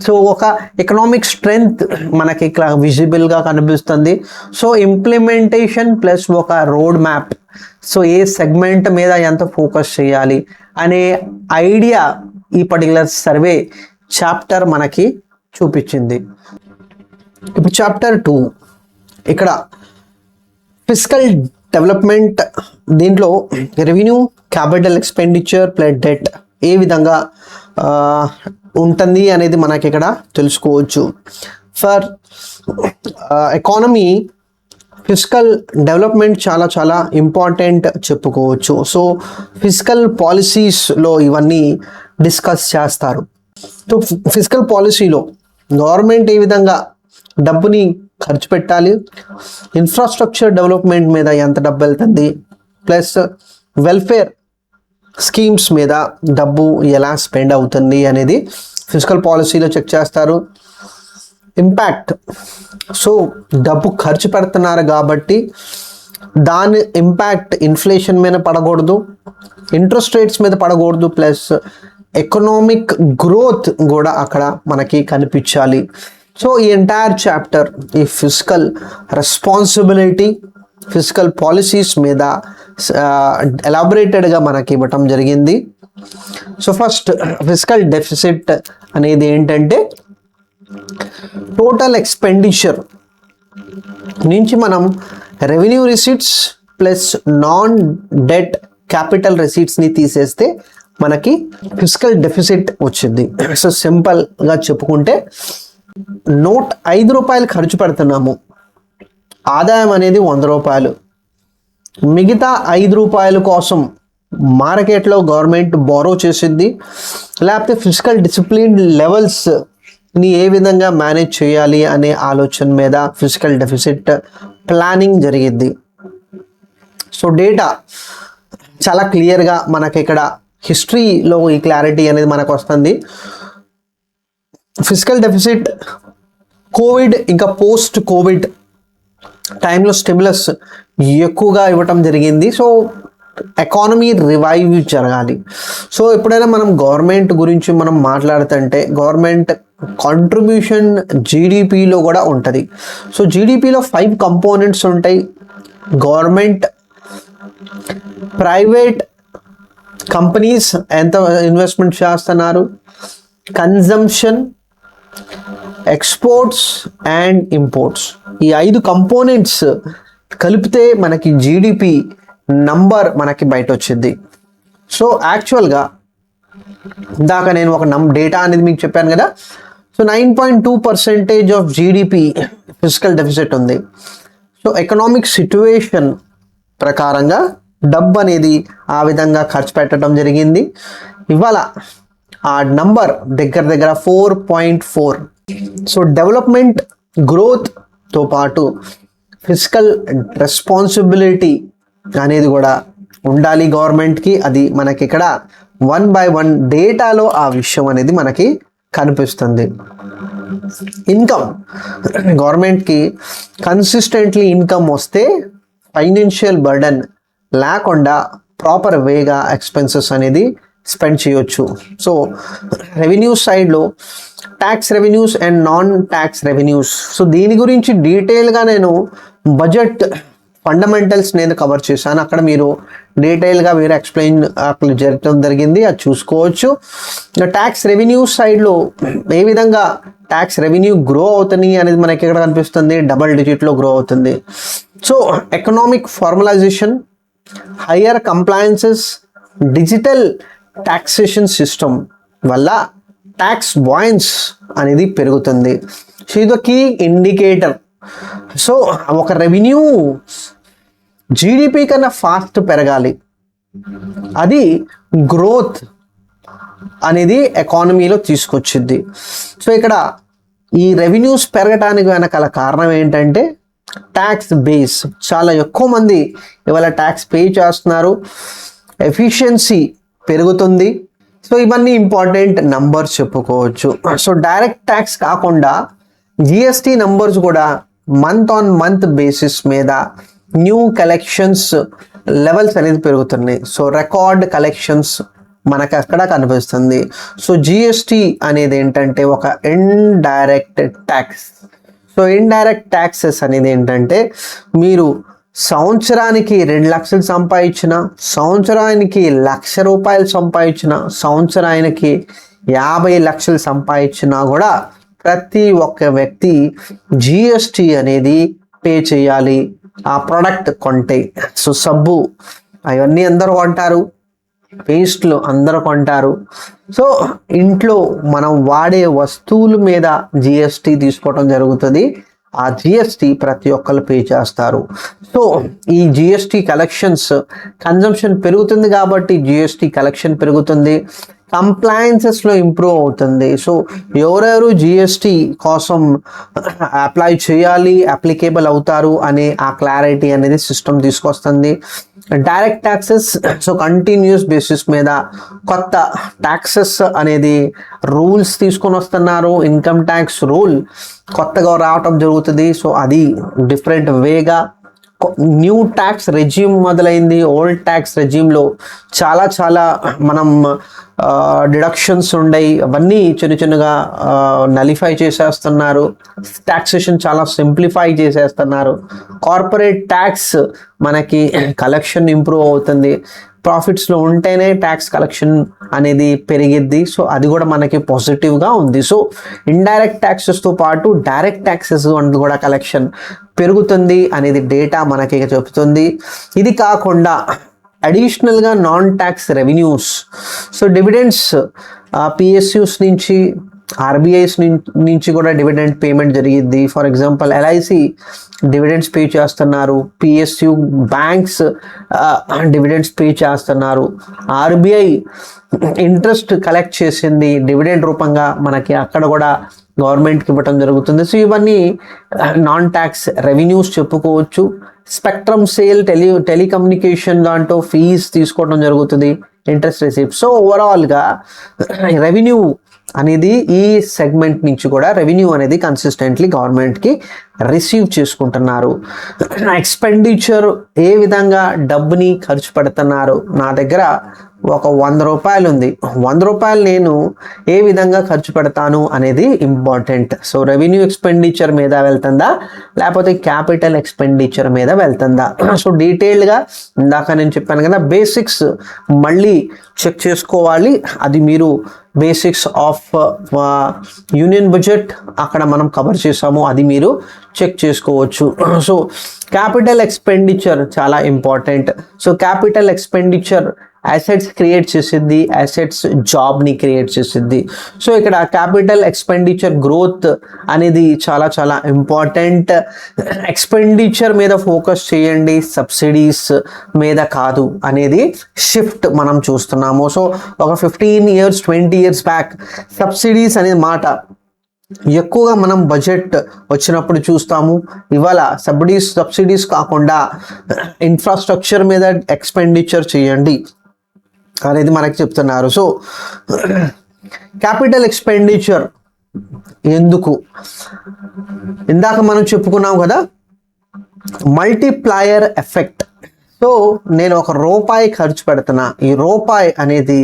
సో ఒక ఎకనామిక్ స్ట్రెంగ్త్ మనకి ఇక్కడ విజిబుల్గా కనిపిస్తుంది. సో ఇంప్లిమెంటేషన్ ప్లస్ ఒక రోడ్ మ్యాప్, సో ఏ సెగ్మెంట్ మీద ఎంత ఫోకస్ చేయాలి అనే ఐడియా ఈ పర్టికులర్ సర్వే చాప్టర్ మనకి చూపించింది. ఇప్పుడు చాప్టర్ 2 ఇక్కడ ఫిస్కల్ డెవలప్మెంట్, దీంట్లో revenue, capital expenditure plus det A విధంగా ఉంటుంది అనేది మనకి ఇక్కడ తెలుసుకోవచ్చు. ఫర్ ఎకానమీ ఫిస్కల్ డెవలప్మెంట్ చాలా చాలా ఇంపార్టెంట్ చెప్పుకోవచ్చు. సో ఫిస్కల్ పాలసీస్లో ఇవన్నీ డిస్కస్ చేస్తారు. సో ఫిస్కల్ పాలసీలో గవర్నమెంట్ ఏ విధంగా డబ్బుని ఖర్చు పెట్టాలి, ఇన్ఫ్రాస్ట్రక్చర్ డెవలప్మెంట్ మీద ఎంత డబ్బు వెళ్తుంది, ప్లస్ వెల్ఫేర్ స్కీమ్స్ మీద డబ్బు ఎలా స్పెండ్ అవుతుంది అనేది ఫిస్కల్ పాలసీలో చెక్ చేస్తారు. ఇంపాక్ట్, సో డబ్బు ఖర్చు పెడుతున్నారు కాబట్టి దాని ఇంపాక్ట్ ఇన్ఫ్లేషన్ మీద పడకూడదు, ఇంట్రెస్ట్ రేట్స్ మీద పడకూడదు, ప్లస్ ఎకనామిక్ గ్రోత్ కూడా అక్కడ మనకి కనిపించాలి. సో ఈ ఎంటైర్ చాప్టర్ ఈ ఫిస్కల్ రెస్పాన్సిబిలిటీ, ఫిస్కల్ పాలసీస్ మీద ఎలాబొరేటెడ్గా మనకి ఇవ్వటం జరిగింది. సో ఫస్ట్ ఫిస్కల్ డెఫిసిట్ అనేది ఏంటంటే టోటల్ ఎక్స్పెండిచర్ నుంచి మనం revenue receipts plus non debt capital రిసీట్స్ని తీసేస్తే మనకి ఫిస్కల్ డెఫిసిట్ వచ్చింది. సో సింపుల్గా చెప్పుకుంటే నోట్ 5 రూపాయలు ఖర్చు పెడుతున్నాము, ఆదాయం అనేది 100 రూపాయలు. మిగతా ₹5 కోసం మార్కెట్లో గవర్నమెంట్ బారో చేసింది, లేకపోతే ఫిజికల్ డిసిప్లిన్ లెవెల్స్ని ఏ విధంగా మేనేజ్ చేయాలి అనే ఆలోచన మీద ఫిజికల్ డెఫిసిట్ ప్లానింగ్ జరిగింది. సో డేటా చాలా క్లియర్గా మనకి ఇక్కడ హిస్టరీలో ఈ క్లారిటీ అనేది మనకు వస్తుంది. ఫిజికల్ డెఫిసిట్ కోవిడ్ ఇంకా పోస్ట్ కోవిడ్ టైంలో స్టిమ్యులస్ ఎక్కువగా ఇవ్వటం జరిగింది. సో ఎకానమీ రివైవ్ జరగాలి. సో ఎప్పుడైనా మనం గవర్నమెంట్ గురించి మనం మాట్లాడుతుంటే గవర్నమెంట్ కాంట్రిబ్యూషన్ జీడిపిలో కూడా ఉంటుంది. సో జీడిపిలో 5 కంపోనెంట్స్ ఉంటాయి. గవర్నమెంట్, ప్రైవేట్ కంపెనీస్ ఎంత ఇన్వెస్ట్మెంట్ చేస్తున్నారు, కన్జంప్షన్, ఎక్స్పోర్ట్స్ అండ్ ఇంపోర్ట్స్. ఈ 5 కంపోనెంట్స్ కలిపితే మనకి జీడిపి నంబర్ మనకి బయట వచ్చింది. సో యాక్చువల్గా ఇందాక నేను ఒక డేటా అనేది మీకు చెప్పాను కదా. So 9.2% of GDP physical deficit ఉంది. సో ఎకనామిక్ సిట్యువేషన్ ప్రకారంగా డబ్బు అనేది ఆ విధంగా ఖర్చు పెట్టడం జరిగింది. ఇవాళ ఆ నంబర్ దగ్గర 4.4. సో డెవలప్మెంట్ గ్రోత్తో పాటు ఫిజికల్ రెస్పాన్సిబిలిటీ అనేది కూడా ఉండాలి గవర్నమెంట్కి. అది మనకి ఇక్కడ 1 by 1 డేటాలో ఆ విషయం అనేది మనకి కనిపిస్తుంది. ఇన్కమ్, గవర్నమెంట్కి కన్సిస్టెంట్లీ ఇన్కమ్ వస్తే ఫైనాన్షియల్ బర్డన్ లేకుండా ప్రాపర్ వేగా ఎక్స్పెన్సెస్ అనేది స్పెండ్ చేయొచ్చు. సో రెవెన్యూ సైడ్లో tax revenues and non tax revenues. So దీని గురించి డీటెయిల్గా నేను బడ్జెట్ ఫండమెంటల్స్ నేను కవర్ చేశాను. అక్కడ మీరు డీటెయిల్గా మీరు ఎక్స్ప్లెయిన్ అక్కడ జరగడం జరిగింది, అది చూసుకోవచ్చు. ట్యాక్స్ రెవెన్యూ సైడ్లో ఏ విధంగా ట్యాక్స్ రెవెన్యూ గ్రో అవుతుంది అనేది మనకి ఇక్కడ కనిపిస్తుంది, డబల్ డిజిట్లో గ్రో అవుతుంది. So economic formalisation, higher compliances, digital taxation system వల్ల ట్యాక్స్ బాయిన్స్ అనేది పెరుగుతుంది. సో ఇది కీ ఇండికేటర్. సో ఒక రెవెన్యూ జీడిపి కన్నా ఫాస్ట్ పెరగాలి, అది గ్రోత్ అనేది ఎకానమీలో తీసుకొచ్చింది. సో ఇక్కడ ఈ రెవెన్యూస్ పెరగటానికి వెనకాల కారణం ఏంటంటే ట్యాక్స్ బేస్. చాలా ఎక్కువ మంది ఇవాళ ట్యాక్స్ పే చేస్తున్నారు, ఎఫిషియన్సీ పెరుగుతుంది. సో ఇవన్నీ ఇంపార్టెంట్ నంబర్స్ చెప్పుకోవచ్చు. సో డైరెక్ట్ ట్యాక్స్ కాకుండా జిఎస్టీ నంబర్స్ కూడా మంత్ ఆన్ మంత్ బేసిస్ మీద న్యూ కలెక్షన్స్ లెవెల్స్ అనేది పెరుగుతున్నాయి. సో రికార్డ్ కలెక్షన్స్ మనకు అక్కడ కనిపిస్తుంది. సో జిఎస్టీ అనేది ఏంటంటే ఒక indirect tax. So indirect taxes అనేది ఏంటంటే మీరు సంవత్సరానికి 2 లక్షలు సంపాదించిన, సంవత్సరానికి ₹1,00,000 సంపాదించిన, సంవత్సరానికి 50 లక్షలు సంపాదించినా కూడా ప్రతి ఒక్క వ్యక్తి జిఎస్టీ అనేది పే చేయాలి ఆ ప్రోడక్ట్ కొంటే. సో సబ్బు అవన్నీ అందరూ కొంటారు, పేస్ట్లు అందరూ కొంటారు. సో ఇంట్లో మనం వాడే వస్తువుల మీద జిఎస్టీ తీసుకోవడం జరుగుతుంది. ఆ జిఎస్టీ ప్రతి ఒక్కరు పే చేస్తారు. సో ఈ జిఎస్టీ కలెక్షన్స్, కన్జంప్షన్ పెరుగుతుంది కాబట్టి జిఎస్టీ కలెక్షన్ పెరుగుతుంది, కంప్లయన్సెస్లో ఇంప్రూవ్ అవుతుంది. సో ఎవరెవరు జిఎస్టీ కోసం అప్లై చేయాలి, అప్లికేబుల్ అవుతారు అనే ఆ క్లారిటీ అనేది సిస్టమ్ తీసుకొస్తుంది. Direct taxes, so continuous basis మీద కొత్త ట్యాక్సెస్ అనేది రూల్స్ తీసుకొని వస్తున్నారు. ఇన్కమ్ ట్యాక్స్ రూల్ కొత్తగా రావటం జరుగుతుంది. సో అది డిఫరెంట్ వేగా న్యూ ట్యాక్స్ రెజ్యూమ్ మొదలైంది. ఓల్డ్ ట్యాక్స్ రెజ్యూమ్లో చాలా మనం డిడక్షన్స్ ఉండయి, అవన్నీ చిన్నగా నలిఫై చేసేస్తున్నారు. ట్యాక్సేషన్ చాలా సింప్లిఫై చేసేస్తున్నారు. కార్పొరేట్ ట్యాక్స్ మనకి కలెక్షన్ ఇంప్రూవ్ అవుతుంది. ప్రాఫిట్స్లో ఉంటేనే ట్యాక్స్ కలెక్షన్ అనేది పెరిగిద్ది. సో అది కూడా మనకి పాజిటివ్గా ఉంది. సో ఇండైరెక్ట్ ట్యాక్సెస్తో పాటు డైరెక్ట్ ట్యాక్సెస్ అనేది కూడా కలెక్షన్ పెరుగుతుంది అనేది డేటా మనకి చెప్తుంది. ఇది కాకుండా అడిషనల్గా non tax revenues, so dividends PSUs నుంచి ఆర్బీఐస్ నుంచి కూడా డివిడెండ్ పేమెంట్ జరిగింది. For example LIC dividends pay చేస్తున్నారు, పిఎస్యు బ్యాంక్స్ డివిడెండ్స్ పే చేస్తున్నారు, ఆర్బీఐ ఇంట్రెస్ట్ కలెక్ట్ చేసింది డివిడెండ్ రూపంగా మనకి అక్కడ కూడా గవర్నమెంట్కి ఇవ్వటం జరుగుతుంది. సో ఇవన్నీ నాన్ ట్యాక్స్ రెవెన్యూస్ చెప్పుకోవచ్చు. స్పెక్ట్రమ్ సేల్, టెలికమ్యూనికేషన్ దాంట్లో ఫీజ్ తీసుకోవడం జరుగుతుంది, ఇంట్రెస్ట్ రిసీప్ట్. సో ఓవరాల్గా రెవెన్యూ అనేది ఈ సెగ్మెంట్ నుంచి కూడా రెవెన్యూ అనేది కన్సిస్టెంట్లీ గవర్నమెంట్కి రిసీవ్ చేసుకుంటున్నారు. ఎక్స్పెండిచర్ ఏ విధంగా డబ్బుని ఖర్చు పెడుతున్నారు, నా దగ్గర ఒక 100 రూపాయలు ఉంది, 100 రూపాయలు నేను ఏ విధంగా ఖర్చు పెడతాను అనేది ఇంపార్టెంట్. సో రెవెన్యూ ఎక్స్పెండిచర్ మీద వెళ్తుందా లేకపోతే క్యాపిటల్ ఎక్స్పెండిచర్ మీద వెళ్తుందా? సో డీటెయిల్డ్గా ఇందాక నేను చెప్పాను కదా, బేసిక్స్ మళ్ళీ చెక్ చేసుకోవాలి. అది మీరు బేసిక్స్ ఆఫ్ యూనియన్ బడ్జెట్ అక్కడ మనం కవర్ చేసాము, అది మీరు చెక్ చేసుకోవచ్చు. సో క్యాపిటల్ ఎక్స్పెండిచర్ చాలా important. So capital expenditure assets create చేసిద్ది, అసెట్స్ జాబ్ని క్రియేట్ చేసిద్ది. సో ఇక్కడ క్యాపిటల్ ఎక్స్పెండిచర్ గ్రోత్ అనేది చాలా చాలా ఇంపార్టెంట్. ఎక్స్పెండిచర్ మీద ఫోకస్ చేయండి, సబ్సిడీస్ మీద కాదు అనేది షిఫ్ట్ మనం చూస్తున్నాము. సో ఒక 15 years 20 years బ్యాక్ సబ్సిడీస్ అనే మాట ఎక్కువగా మనం బడ్జెట్ వచ్చినప్పుడు చూస్తాము. ఇవాళ సబ్సిడీస్ కాకుండా ఇన్ఫ్రాస్ట్రక్చర్ మీద ఎక్స్పెండిచర్ చేయండి అనేది మనకి చెప్తున్నారు. సో క్యాపిటల్ ఎక్స్పెండిచర్ ఎందుకు, ఇందాక మనం చెప్పుకున్నాం కదా, మల్టీప్లయర్ ఎఫెక్ట్. సో నేను ఒక రూపాయి ఖర్చు పెడుతున్నా, ఈ రూపాయి అనేది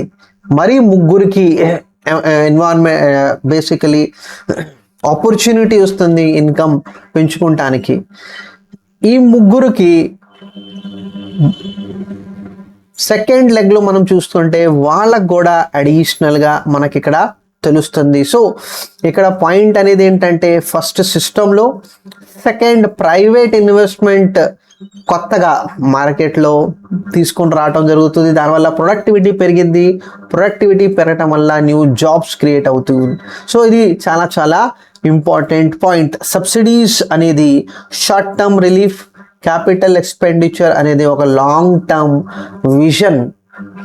మరీ ముగ్గురికి ఎన్వైరన్మెంట్ బేసికలీ ఆపర్చునిటీ వస్తుంది ఇన్కమ్ పెంచుకుంటానికి. ఈ ముగ్గురికి సెకండ్ లెగ్లో మనం చూస్తుంటే వాళ్ళకు కూడా అడిషనల్గా మనకి ఇక్కడ తెలుస్తుంది. సో ఇక్కడ పాయింట్ అనేది ఏంటంటే, ఫస్ట్ సిస్టంలో, సెకండ్ ప్రైవేట్ ఇన్వెస్ట్మెంట్ కొత్తగా మార్కెట్లో తీసుకొని రావటం జరుగుతుంది. దానివల్ల ప్రొడక్టివిటీ పెరిగింది, ప్రొడక్టివిటీ పెరగటం వల్ల న్యూ జాబ్స్ క్రియేట్ అవుతుంది. సో ఇది చాలా చాలా ఇంపార్టెంట్ పాయింట్. సబ్సిడీస్ అనేది short term relief, capital expenditure అనేది ఒక లాంగ్ టర్మ్ విజన్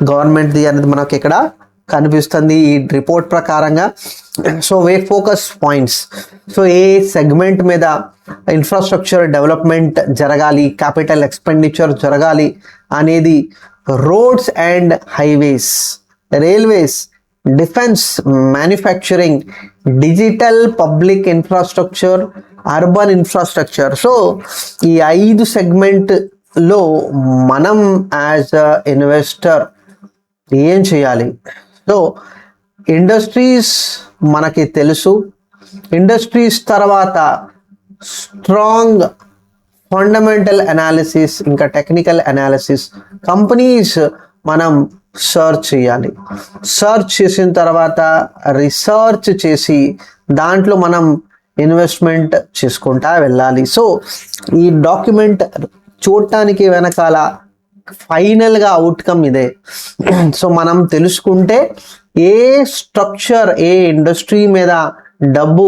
గవర్నమెంట్ది అనేది మనకి ఇక్కడ కనిపిస్తుంది ఈ రిపోర్ట్ ప్రకారంగా. సో ఫోకస్ పాయింట్స్, సో ఏ సెగ్మెంట్ మీద ఇన్ఫ్రాస్ట్రక్చర్ డెవలప్మెంట్ జరగాలి, క్యాపిటల్ ఎక్స్పెండిచర్ జరగాలి అనేది roads and highways, railways, defence, manufacturing, digital public infrastructure, urban infrastructure. So ఈ 5 సెగ్మెంట్లో మనం యాజ్ అ ఇన్వెస్టర్ ఏం చేయాలి? సో ఇండస్ట్రీస్ మనకి తెలుసు, ఇండస్ట్రీస్ తర్వాత స్ట్రాంగ్ ఫండమెంటల్ అనాలిసిస్, ఇంకా టెక్నికల్ అనాలిసిస్. కంపెనీస్ మనం సర్చ్ చేయాలి, సర్చ్ చేసిన తర్వాత రీసెర్చ్ చేసి దాంట్లో మనం ఇన్వెస్ట్మెంట్ చేసుకుంటా వెళ్ళాలి. సో ఈ డాక్యుమెంట్ చూడటానికి వెనకాల ఫైనల్గా అవుట్కమ్ ఇదే. సో మనం తెలుసుకుంటే ఏ స్ట్రక్చర్, ఏ ఇండస్ట్రీ మీద డబ్బు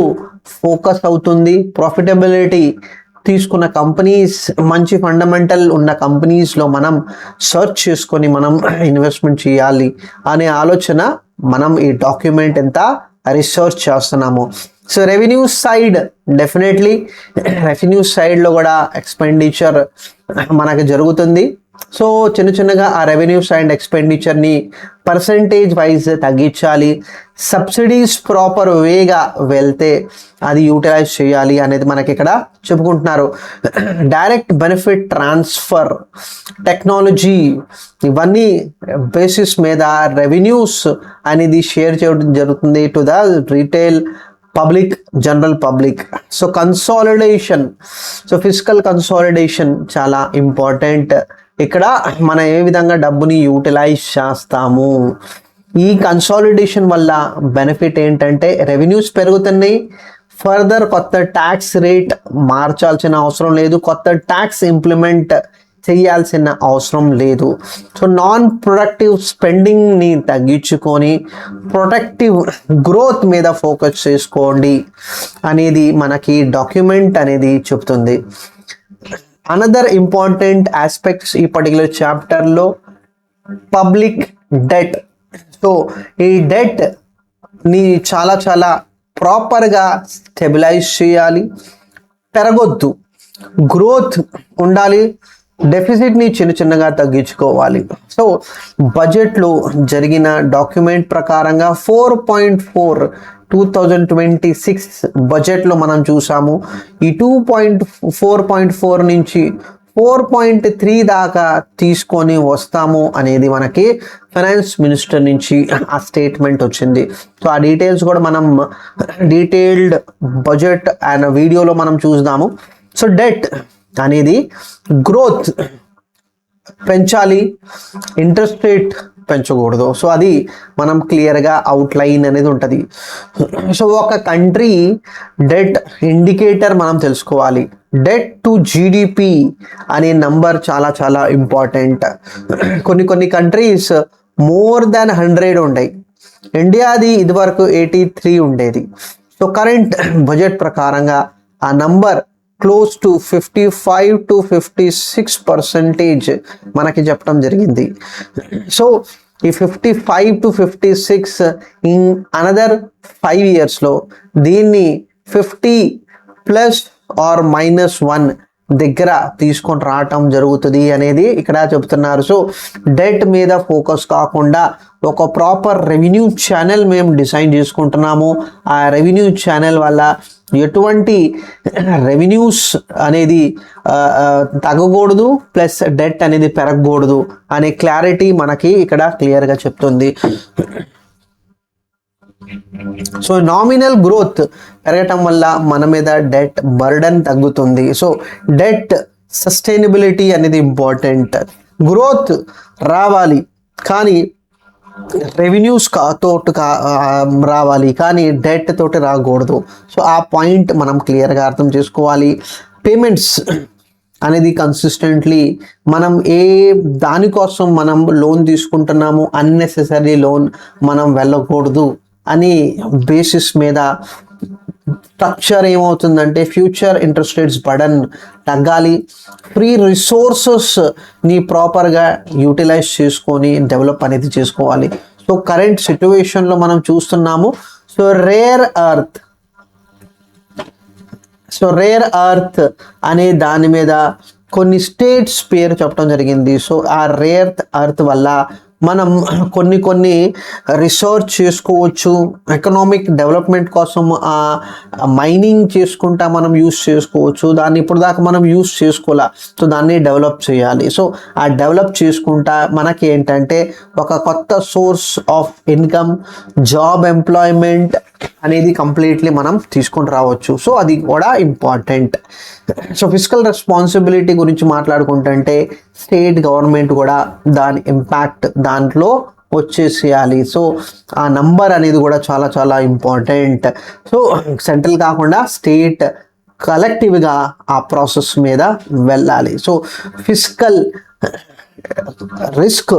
ఫోకస్ అవుతుంది, ప్రాఫిటబిలిటీ తీసుకున్న కంపెనీస్, మంచి ఫండమెంటల్ ఉన్న కంపెనీస్లో మనం సర్చ్ చేసుకొని మనం ఇన్వెస్ట్మెంట్ చేయాలి అనే ఆలోచన మనం ఈ డాక్యుమెంట్ ఎంత రీసెర్చ్ చేస్తున్నాము. So revenue side, definitely revenue సైడ్లో కూడా ఎక్స్పెండిచర్ మనకు జరుగుతుంది. సో చిన్నగా ఆ రెవెన్యూస్ అండ్ ఎక్స్పెండిచర్ని పర్సంటేజ్ వైజ్ తగ్గించాలి. సబ్సిడీస్ ప్రాపర్ వేగా వెళ్తే అది యూటిలైజ్ చేయాలి అనేది మనకి ఇక్కడ చెప్పుకుంటున్నారు. డైరెక్ట్ బెనిఫిట్ ట్రాన్స్ఫర్, టెక్నాలజీ, ఇవన్నీ బేసిస్ మీద రెవెన్యూస్ అనేది షేర్ చేయడం జరుగుతుంది to the retail public, general public. So consolidation, so physical consolidation చాలా ఇంపార్టెంట్. ఇక్కడ మనం ఏ విధంగా డబ్బుని యూటిలైజ్ చేస్తాము, ఈ కన్సాలిడేషన్ వల్ల బెనిఫిట్ ఏంటంటే రెవెన్యూస్ పెరుగుతున్నాయి, ఫర్దర్ కొత్త ట్యాక్స్ రేట్ మార్చాల్సిన అవసరం లేదు, కొత్త ట్యాక్స్ ఇంప్లిమెంట్ చేయాల్సిన అవసరం లేదు. సో నాన్ ప్రొడక్టివ్ స్పెండింగ్ని తగ్గించుకొని ప్రొడక్టివ్ గ్రోత్ మీద ఫోకస్ చేసుకోండి అనేది మనకి డాక్యుమెంట్ అనేది చెప్తుంది. అనదర్ ఇంపార్టెంట్ ఆస్పెక్ట్స్ ఈ పర్టికులర్ చాప్టర్లో పబ్లిక్ డెట్. సో ఈ డెట్ ని చాలా చాలా ప్రాపర్గా స్టెబిలైజ్ చేయాలి, పెరగొద్దు, గ్రోత్ ఉండాలి, డెఫిసిట్ని చిన్న చిన్నగా తగ్గించుకోవాలి. సో బడ్జెట్లో జరిగిన డాక్యుమెంట్ ప్రకారంగా 4.4 2026 బడ్జెట్లో మనం చూసాము. ఈ 4.4 నుంచి 4.3 దాకా తీసుకొని వస్తాము అనేది మనకి ఫైనాన్స్ మినిస్టర్ నుంచి ఆ స్టేట్మెంట్ వచ్చింది. సో ఆ డీటెయిల్స్ కూడా మనం డీటెయిల్డ్ బడ్జెట్ అండ్ వీడియోలో మనం చూద్దాము. సో డెట్ అనేది గ్రోత్ పెంచాలి, ఇంట్రెస్ట్ రేట్ పెంచకూడదు. సో అది మనం క్లియర్గా అవుట్లైన్ అనేది ఉంటుంది. సో ఒక కంట్రీ డెట్ ఇండికేటర్ మనం తెలుసుకోవాలి. డెట్ టు జీడిపి అనే నంబర్ చాలా చాలా ఇంపార్టెంట్. కొన్ని కంట్రీస్ మోర్ దాన్ 100 ఉన్నాయి. ఇండియాది ఇదివరకు 83 ఉండేది. సో కరెంట్ బడ్జెట్ ప్రకారంగా ఆ నంబర్ క్లోజ్ టు 55 to 56% మనకి చెప్పడం జరిగింది. సో ఈ 55 to 56 ఇన్ అనదర్ 5 yearsలో దీన్ని 50+ or -1 దగ్గర తీసుకొని రావటం జరుగుతుంది అనేది ఇక్కడ చెప్తున్నారు. సో డెట్ మీద ఫోకస్ కాకుండా ఒక ప్రాపర్ రెవెన్యూ ఛానల్ మేము డిజైన్ చేసుకుంటున్నాము. ఆ రెవెన్యూ ఛానల్ వల్ల ఎటువంటి రెవెన్యూస్ అనేది తగ్గకూడదు, ప్లస్ డెట్ అనేది పెరగకూడదు అనే క్లారిటీ మనకి ఇక్కడ క్లియర్గా చెప్తుంది. సో నామినల్ గ్రోత్ పెరగటం వల్ల మన మీద డెట్ బర్డన్ తగ్గుతుంది. సో డెట్ సస్టైనబిలిటీ అనేది ఇంపార్టెంట్. గ్రోత్ రావాలి కానీ రెవెన్యూస్ తోటి రావాలి కానీ డెట్ తోటి రాకూడదు. సో ఆ పాయింట్ మనం క్లియర్గా అర్థం చేసుకోవాలి. పేమెంట్స్ అనేది కన్సిస్టెంట్లీ మనం ఏ దానికోసం మనం లోన్ తీసుకుంటున్నాము, అన్నెసెసరీ లోన్ మనం వెళ్ళకూడదు అని బేసిస్ మీద స్ట్రక్చర్ ఏమవుతుందంటే ఫ్యూచర్ ఇంట్రెస్ట్ రేట్స్ బర్డన్ తగ్గాలి. ఫ్రీ రిసోర్సెస్ని ప్రాపర్గా యూటిలైజ్ చేసుకొని డెవలప్ అనేది చేసుకోవాలి. సో కరెంట్ సిచ్యువేషన్లో మనం చూస్తున్నాము. సో రేర్ ఎర్త్ అనే దాని మీద కొన్ని స్టేట్స్ పేరు చెప్పడం జరిగింది. సో ఆ రేర్ ఎర్త్ వల్ల మనం కొన్ని రీసెర్చ్ చేసుకోవచ్చు. ఎకనామిక్ డెవలప్మెంట్ కోసం మైనింగ్ చేసుకుంటా మనం యూస్ చేసుకోవచ్చు. దాన్ని ఇప్పుడు దాకా మనం యూస్ చేసుకోలే. సో దాన్ని డెవలప్ చేయాలి. సో ఆ డెవలప్ చేసుకుంటా మనకి ఏంటంటే ఒక కొత్త source of income, job employment అనేది కంప్లీట్లీ మనం తీసుకొని రావచ్చు. సో అది కూడా ఇంపార్టెంట్. సో ఫిజికల్ రెస్పాన్సిబిలిటీ గురించి మాట్లాడుకుంటుంటే స్టేట్ గవర్నమెంట్ కూడా దాని ఇంపాక్ట్ దాంట్లో వచ్చేసేయాలి. సో ఆ నంబర్ అనేది కూడా చాలా చాలా ఇంపార్టెంట్. సో సెంట్రల్ కాకుండా స్టేట్ కలెక్టివ్గా ఆ ప్రాసెస్ మీద వెళ్ళాలి. సో ఫిజికల్ రిస్క్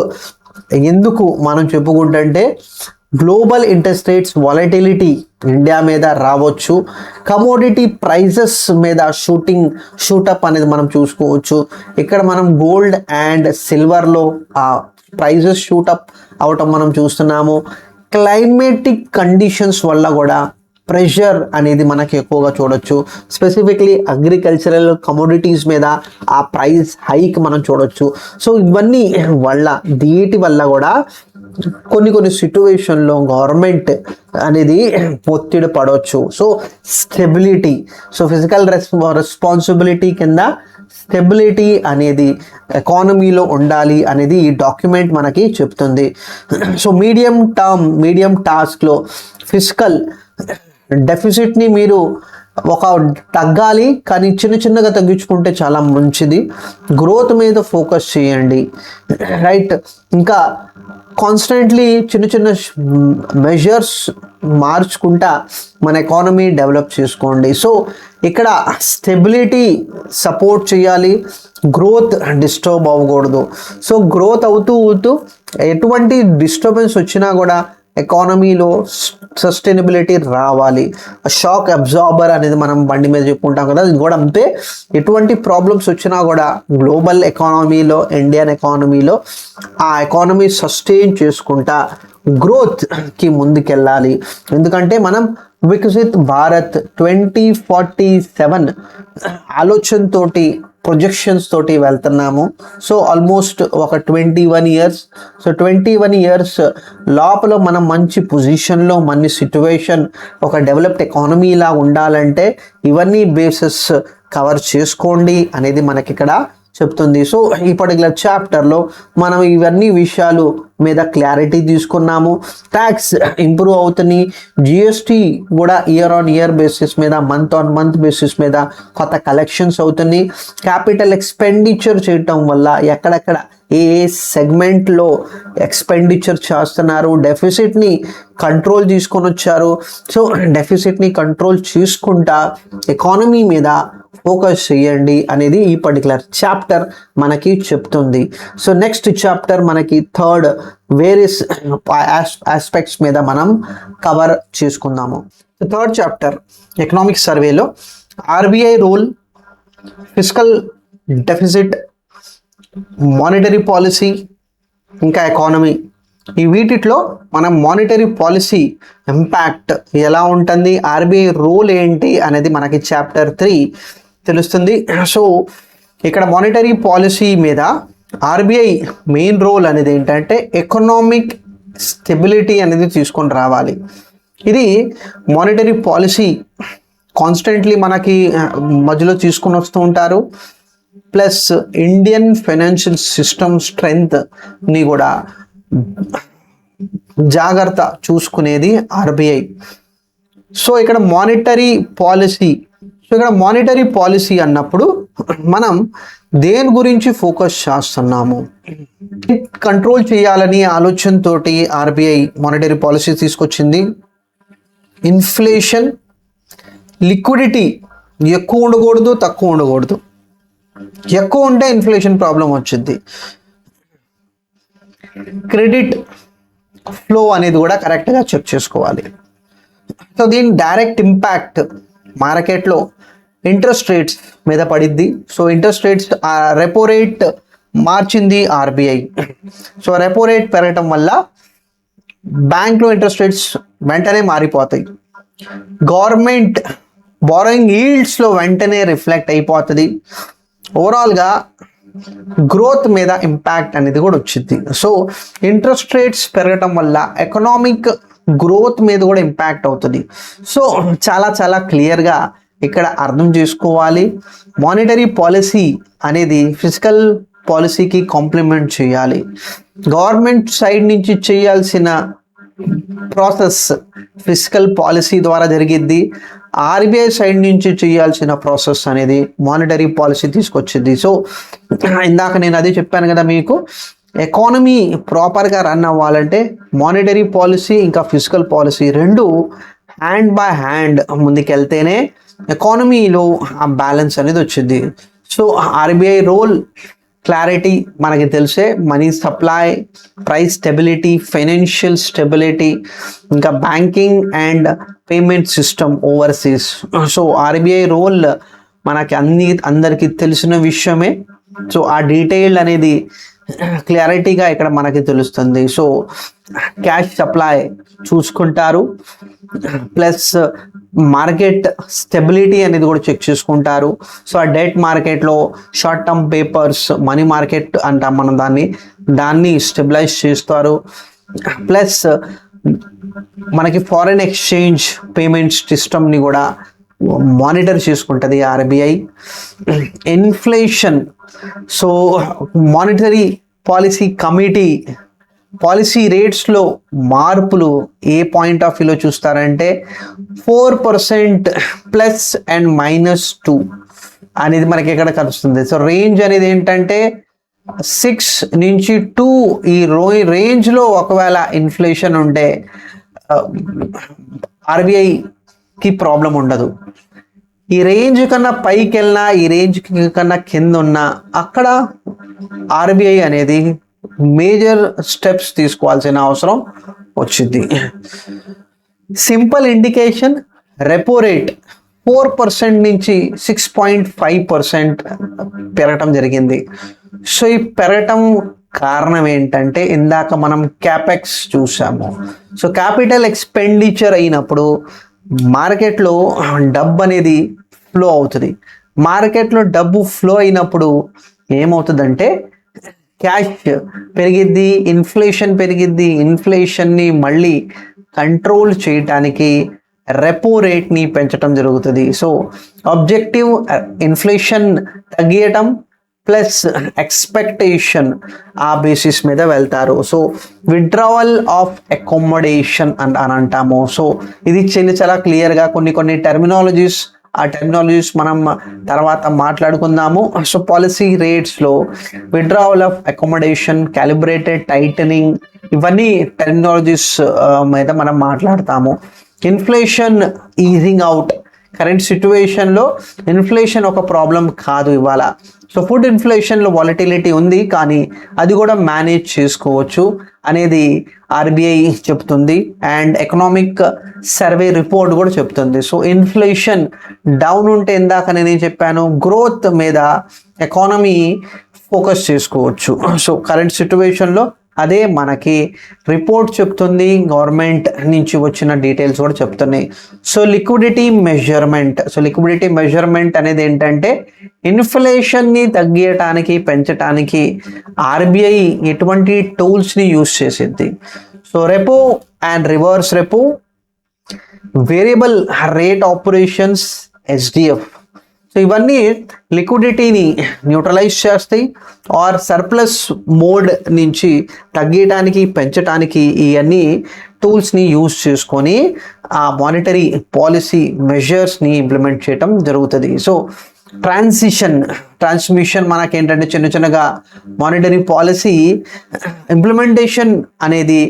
ఎందుకు మనం చెప్పుకుంటుంటే global interest rates volatility India మీద రావచ్చు. కమోడిటీ ప్రైజెస్ మీద షూటప్ అనేది మనం చూసుకోవచ్చు. ఇక్కడ మనం గోల్డ్ అండ్ సిల్వర్లో ఆ ప్రైజెస్ షూటప్ అవటం మనం చూస్తున్నాము. క్లైమేటిక్ కండిషన్స్ వల్ల కూడా ప్రెషర్ అనేది మనకి ఎక్కువగా చూడొచ్చు. స్పెసిఫిక్లీ అగ్రికల్చరల్ కమోడిటీస్ మీద ఆ ప్రైస్ హైక్ మనం చూడొచ్చు. సో ఇవన్నీ వల్ల వీటి వల్ల కూడా కొన్ని సిచ్యువేషన్లో గవర్నమెంట్ అనేది ఒత్తిడి పడవచ్చు. So stability, so physical responsibility కింద స్టెబిలిటీ అనేది ఎకానమీలో ఉండాలి అనేది ఈ డాక్యుమెంట్ మనకి చెప్తుంది. సో మీడియం టాస్క్లో ఫిజికల్ డెఫిసిట్ని మీరు తగ్గాలి కానీ చిన్నగా తగ్గించుకుంటే చాలా మంచిది. గ్రోత్ మీద ఫోకస్ చేయండి, రైట్. ఇంకా కాన్స్టెంట్లీ చిన్న మెజర్స్ మార్చుకుంటా మన ఎకానమీ డెవలప్ చేసుకోండి. సో ఇక్కడ స్టెబిలిటీ సపోర్ట్ చేయాలి, గ్రోత్ డిస్టర్బ్ అవ్వకూడదు. సో గ్రోత్ అవుతూ ఎటువంటి డిస్టర్బెన్స్ వచ్చినా కూడా ఎకానమీలో సస్టైనబిలిటీ రావాలి. షాక్ అబ్జార్బర్ అనేది మనం బండి మీద చెప్పుకుంటాం కదా, ఇది కూడా అంతే. ఎటువంటి ప్రాబ్లమ్స్ వచ్చినా కూడా గ్లోబల్ ఎకానమీలో, ఇండియన్ ఎకానమీలో ఆ ఎకానమీ సస్టైన్ చేసుకుంటా గ్రోత్కి ముందుకెళ్ళాలి. ఎందుకంటే మనం వికసిత్ భారత్ 2047 ఆలోచనతోటి, ప్రొజెక్షన్స్ తోటి వెళ్తున్నాము. సో ఆల్మోస్ట్ ఒక 21 ఇయర్స్. సో 21 ఇయర్స్ లోపల మనం మంచి పొజిషన్లో, మన సిచ్యువేషన్ ఒక డెవలప్డ్ ఎకానమీలా ఉండాలంటే ఇవన్నీ బేసెస్ కవర్ చేసుకోండి అనేది మనకి ఇక్కడ చెప్తుంది. సో ఈ పర్టికులర్ చాప్టర్లో మనం ఇవన్నీ విషయాలు మీద క్లారిటీ తీసుకున్నాము. ట్యాక్స్ ఇంప్రూవ్ అవుతుంది, జిఎస్టీ కూడా ఇయర్ ఆన్ ఇయర్ బేసిస్ మీద, మంత్ ఆన్ మంత్ బేసిస్ మీద కొత్త కలెక్షన్స్ అవుతుంది. క్యాపిటల్ ఎక్స్పెండిచర్ చేయటం వల్ల ఎక్కడెక్కడ ఏ సెగ్మెంట్లో ఎక్స్పెండిచర్ చేస్తున్నారు, డెఫిసిట్ని కంట్రోల్ తీసుకొని వచ్చారు. సో డెఫిసిట్ని కంట్రోల్ చేసుకుంటా ఎకానమీ మీద ఫోకస్ చేయండి అనేది ఈ పర్టికులర్ చాప్టర్ మనకి చెప్తుంది. సో నెక్స్ట్ చాప్టర్ మనకి థర్డ్ వేరియస్ ఆస్పెక్ట్స్ మీద మనం కవర్ చేసుకుందాము. థర్డ్ చాప్టర్ ఎకనామిక్ సర్వేలో RBI role, fiscal deficit, monetary policy, ఇంకా ఎకానమీ, ఈ వీటిలో మనం మానిటరీ పాలసీ ఇంపాక్ట్ ఎలా ఉంటుంది, ఆర్బీఐ రోల్ ఏంటి అనేది మనకి చాప్టర్ 3 తెలుస్తుంది. సో ఇక్కడ మానిటరీ పాలసీ మీద ఆర్బీఐ మెయిన్ రోల్ అనేది ఏంటంటే ఎకనామిక్ స్టెబిలిటీ అనేది తీసుకొని రావాలి. ఇది మానిటరీ పాలసీ కాన్స్టెంట్లీ మనకి మధ్యలో తీసుకొని వస్తూ ఉంటారు. ప్లస్ ఇండియన్ ఫైనాన్షియల్ సిస్టమ్ స్ట్రెంగ్త్ని కూడా జాగ్రత్త చూసుకునేది ఆర్బీఐ. సో ఇక్కడ మానిటరీ పాలసీ అన్నప్పుడు మనం దేని గురించి ఫోకస్ చేస్తున్నాము, కంట్రోల్ చేయాలని ఆలోచనతోటి ఆర్బీఐ మానిటరీ పాలసీ తీసుకొచ్చింది. ఇన్ఫ్లేషన్, లిక్విడిటీ ఎక్కువ ఉండకూడదు, తక్కువ ఉండకూడదు. ఎక్కువ ఉంటే ఇన్ఫ్లేషన్ ప్రాబ్లం వచ్చింది. క్రెడిట్ ఫ్లో అనేది కూడా కరెక్ట్గా చెక్ చేసుకోవాలి. సో దీని డైరెక్ట్ ఇంపాక్ట్ మార్కెట్లో ఇంట్రెస్ట్ రేట్స్ మీద పడిద్ది. So interest rates repo rate మార్చింది ఆర్బీఐ. సో రెపో రేట్ పెరగటం వల్ల బ్యాంక్లో ఇంట్రెస్ట్ రేట్స్ వెంటనే మారిపోతాయి. గవర్నమెంట్ బారోయింగ్ ఈల్డ్స్లో వెంటనే రిఫ్లెక్ట్ అయిపోతుంది. ఓవరాల్గా గ్రోత్ మీద ఇంపాక్ట్ అనేది కూడా వచ్చింది. సో ఇంట్రెస్ట్ రేట్స్ పెరగటం వల్ల ఎకనామిక్ గ్రోత్ మీద కూడా ఇంపాక్ట్ అవుతుంది. సో చాలా చాలా క్లియర్గా ఇక్కడ అర్థం చేసుకోవాలి. మానిటరీ పాలసీ అనేది ఫిజికల్ పాలసీకి కాంప్లిమెంట్ చేయాలి. గవర్నమెంట్ సైడ్ నుంచి చేయాల్సిన ప్రాసెస్ ఫిజికల్ పాలసీ ద్వారా జరిగిద్ది. ఆర్బీఐ సైడ్ నుంచి చేయాల్సిన ప్రాసెస్ అనేది మానిటరీ పాలసీ తీసుకొచ్చింది. సో ఇందాక నేను అదే చెప్పాను కదా మీకు, ఎకానమీ ప్రాపర్గా రన్ అవ్వాలంటే మానిటరీ పాలసీ ఇంకా ఫిజికల్ పాలసీ రెండు హ్యాండ్ బై హ్యాండ్ ముందుకెళ్తేనే ఎకానమీలో ఆ బ్యాలెన్స్ అనేది వచ్చింది. సో ఆర్బీఐ రోల్ క్లారిటీ మనకి తెలిసే, money supply, price stability, financial stability, ఇంకా banking and payment system overseas. So RBI role మనకి అందరికీ తెలిసిన విషయమే. సో ఆ డీటెయిల్ అనేది క్లారిటీగా ఇక్కడ మనకి తెలుస్తుంది. సో క్యాష్ సప్లై చూసుకుంటారు, ప్లస్ మార్కెట్ స్టెబిలిటీ అనేది కూడా చెక్ చేసుకుంటారు. సో ఆ డెట్ మార్కెట్లో short term papers, money market అంటాం మనం దాన్ని స్టెబిలైజ్ చేస్తారు. ప్లస్ మనకి ఫారెన్ ఎక్స్చేంజ్ పేమెంట్ సిస్టమ్ని కూడా మానిటర్ చేసుకుంటుంది RBI. Inflation, so monetary policy committee policy రేట్స్లో మార్పులు ఏ పాయింట్ ఆఫ్ వ్యూలో చూస్తారంటే 4% ప్లస్ అండ్ -2 అనేది మనకి ఎక్కడ కలుస్తుంది. సో రేంజ్ అనేది ఏంటంటే 6 నుంచి 2 ఈ రేంజ్లో ఒకవేళ ఇన్ఫ్లేషన్ ఉంటే ఆర్బీఐకి ప్రాబ్లం ఉండదు. ఈ రేంజ్ కన్నా పైకి వెళ్ళినా ఈ రేంజ్ కన్నా కింద ఉన్నా అక్కడ ఆర్బీఐ అనేది మేజర్ స్టెప్స్ తీసుకోవాల్సిన అవసరం వచ్చింది. సింపుల్ ఇండికేషన్, రెపో రేట్ 4% నుంచి 6.5% పెరగటం జరిగింది. సో ఈ పెరగటం కారణం ఏంటంటే ఇందాక మనం క్యాపెక్స్ చూసాము. సో క్యాపిటల్ ఎక్స్పెండిచర్ అయినప్పుడు మార్కెట్లో డబ్బు అనేది ఫ్లో అవుతుంది. మార్కెట్లో డబ్బు ఫ్లో అయినప్పుడు ఏమవుతుందంటే క్యాష్ పెరిగిద్ది, ఇన్ఫ్లేషన్ పెరిగిద్ది. ఇన్ఫ్లేషన్ని మళ్ళీ కంట్రోల్ చేయటానికి రెపో రేట్ని పెంచడం జరుగుతుంది. సో ఆబ్జెక్టివ్ ఇన్ఫ్లేషన్ తగ్గియటం ప్లస్ ఎక్స్పెక్టేషన్ ఆ బేసిస్ మీద వెళ్తారు. సో విత్డ్రావల్ ఆఫ్ అకామిడేషన్ అని అంటాము. సో ఇది చాలా క్లియర్గా కొన్ని టెర్మినాలజీస్, ఆ టెర్మినాలజీస్ మనం తర్వాత మాట్లాడుకుందాము. సో పాలసీ రేట్స్లో withdrawal of accommodation, calibrated tightening, ఇవన్నీ టెర్మినాలజీస్ మీద మనం మాట్లాడతాము. ఇన్ఫ్లేషన్ ఈజింగ్ అవుట్, కరెంట్ సిచ్యువేషన్లో ఇన్ఫ్లేషన్ ఒక ప్రాబ్లం కాదు ఇవాళ. సో ఫుడ్ ఇన్ఫ్లేషన్లో వాలటిలిటీ ఉంది, కానీ అది కూడా మేనేజ్ చేసుకోవచ్చు అనేది ఆర్బీఐ చెప్తుంది. అండ్ ఎకనామిక్ సర్వే రిపోర్ట్ కూడా చెప్తుంది. సో ఇన్ఫ్లేషన్ డౌన్ ఉంటే ఇందాక నేను చెప్పాను, గ్రోత్ మీద ఎకానమీ ఫోకస్ చేసుకోవచ్చు. సో కరెంట్ సిచ్యువేషన్లో అదే మనకి రిపోర్ట్ చెప్తుంది, గవర్నమెంట్ నుంచి వచ్చిన డీటెయిల్స్ కూడా చెప్తున్నాయి. సో లిక్విడిటీ మెజర్మెంట్ అనేది ఏంటంటే ఇన్ఫ్లేషన్ని తగ్గించడానికి, పెంచడానికి ఆర్బీఐ ఎటువంటి టూల్స్ని యూజ్ చేసింది. So repo and reverse repo, variable rate operations, SDF. So ఇవన్నీ లిక్విడిటీని న్యూట్రలైజ్ చేస్తాయి ఆర్ సర్ప్లస్ మోడ్ నుంచి తగ్గించడానికి, పెంచడానికి ఇవన్నీ టూల్స్ని యూజ్ చేసుకొని ఆ మానిటరీ పాలసీ మెజర్స్ని ఇంప్లిమెంట్ చేయటం జరుగుతుంది. సో ట్రాన్స్మిషన్ మనకేంటంటే చిన్నగా మానిటరీ పాలసీ ఇంప్లిమెంటేషన్ అనేది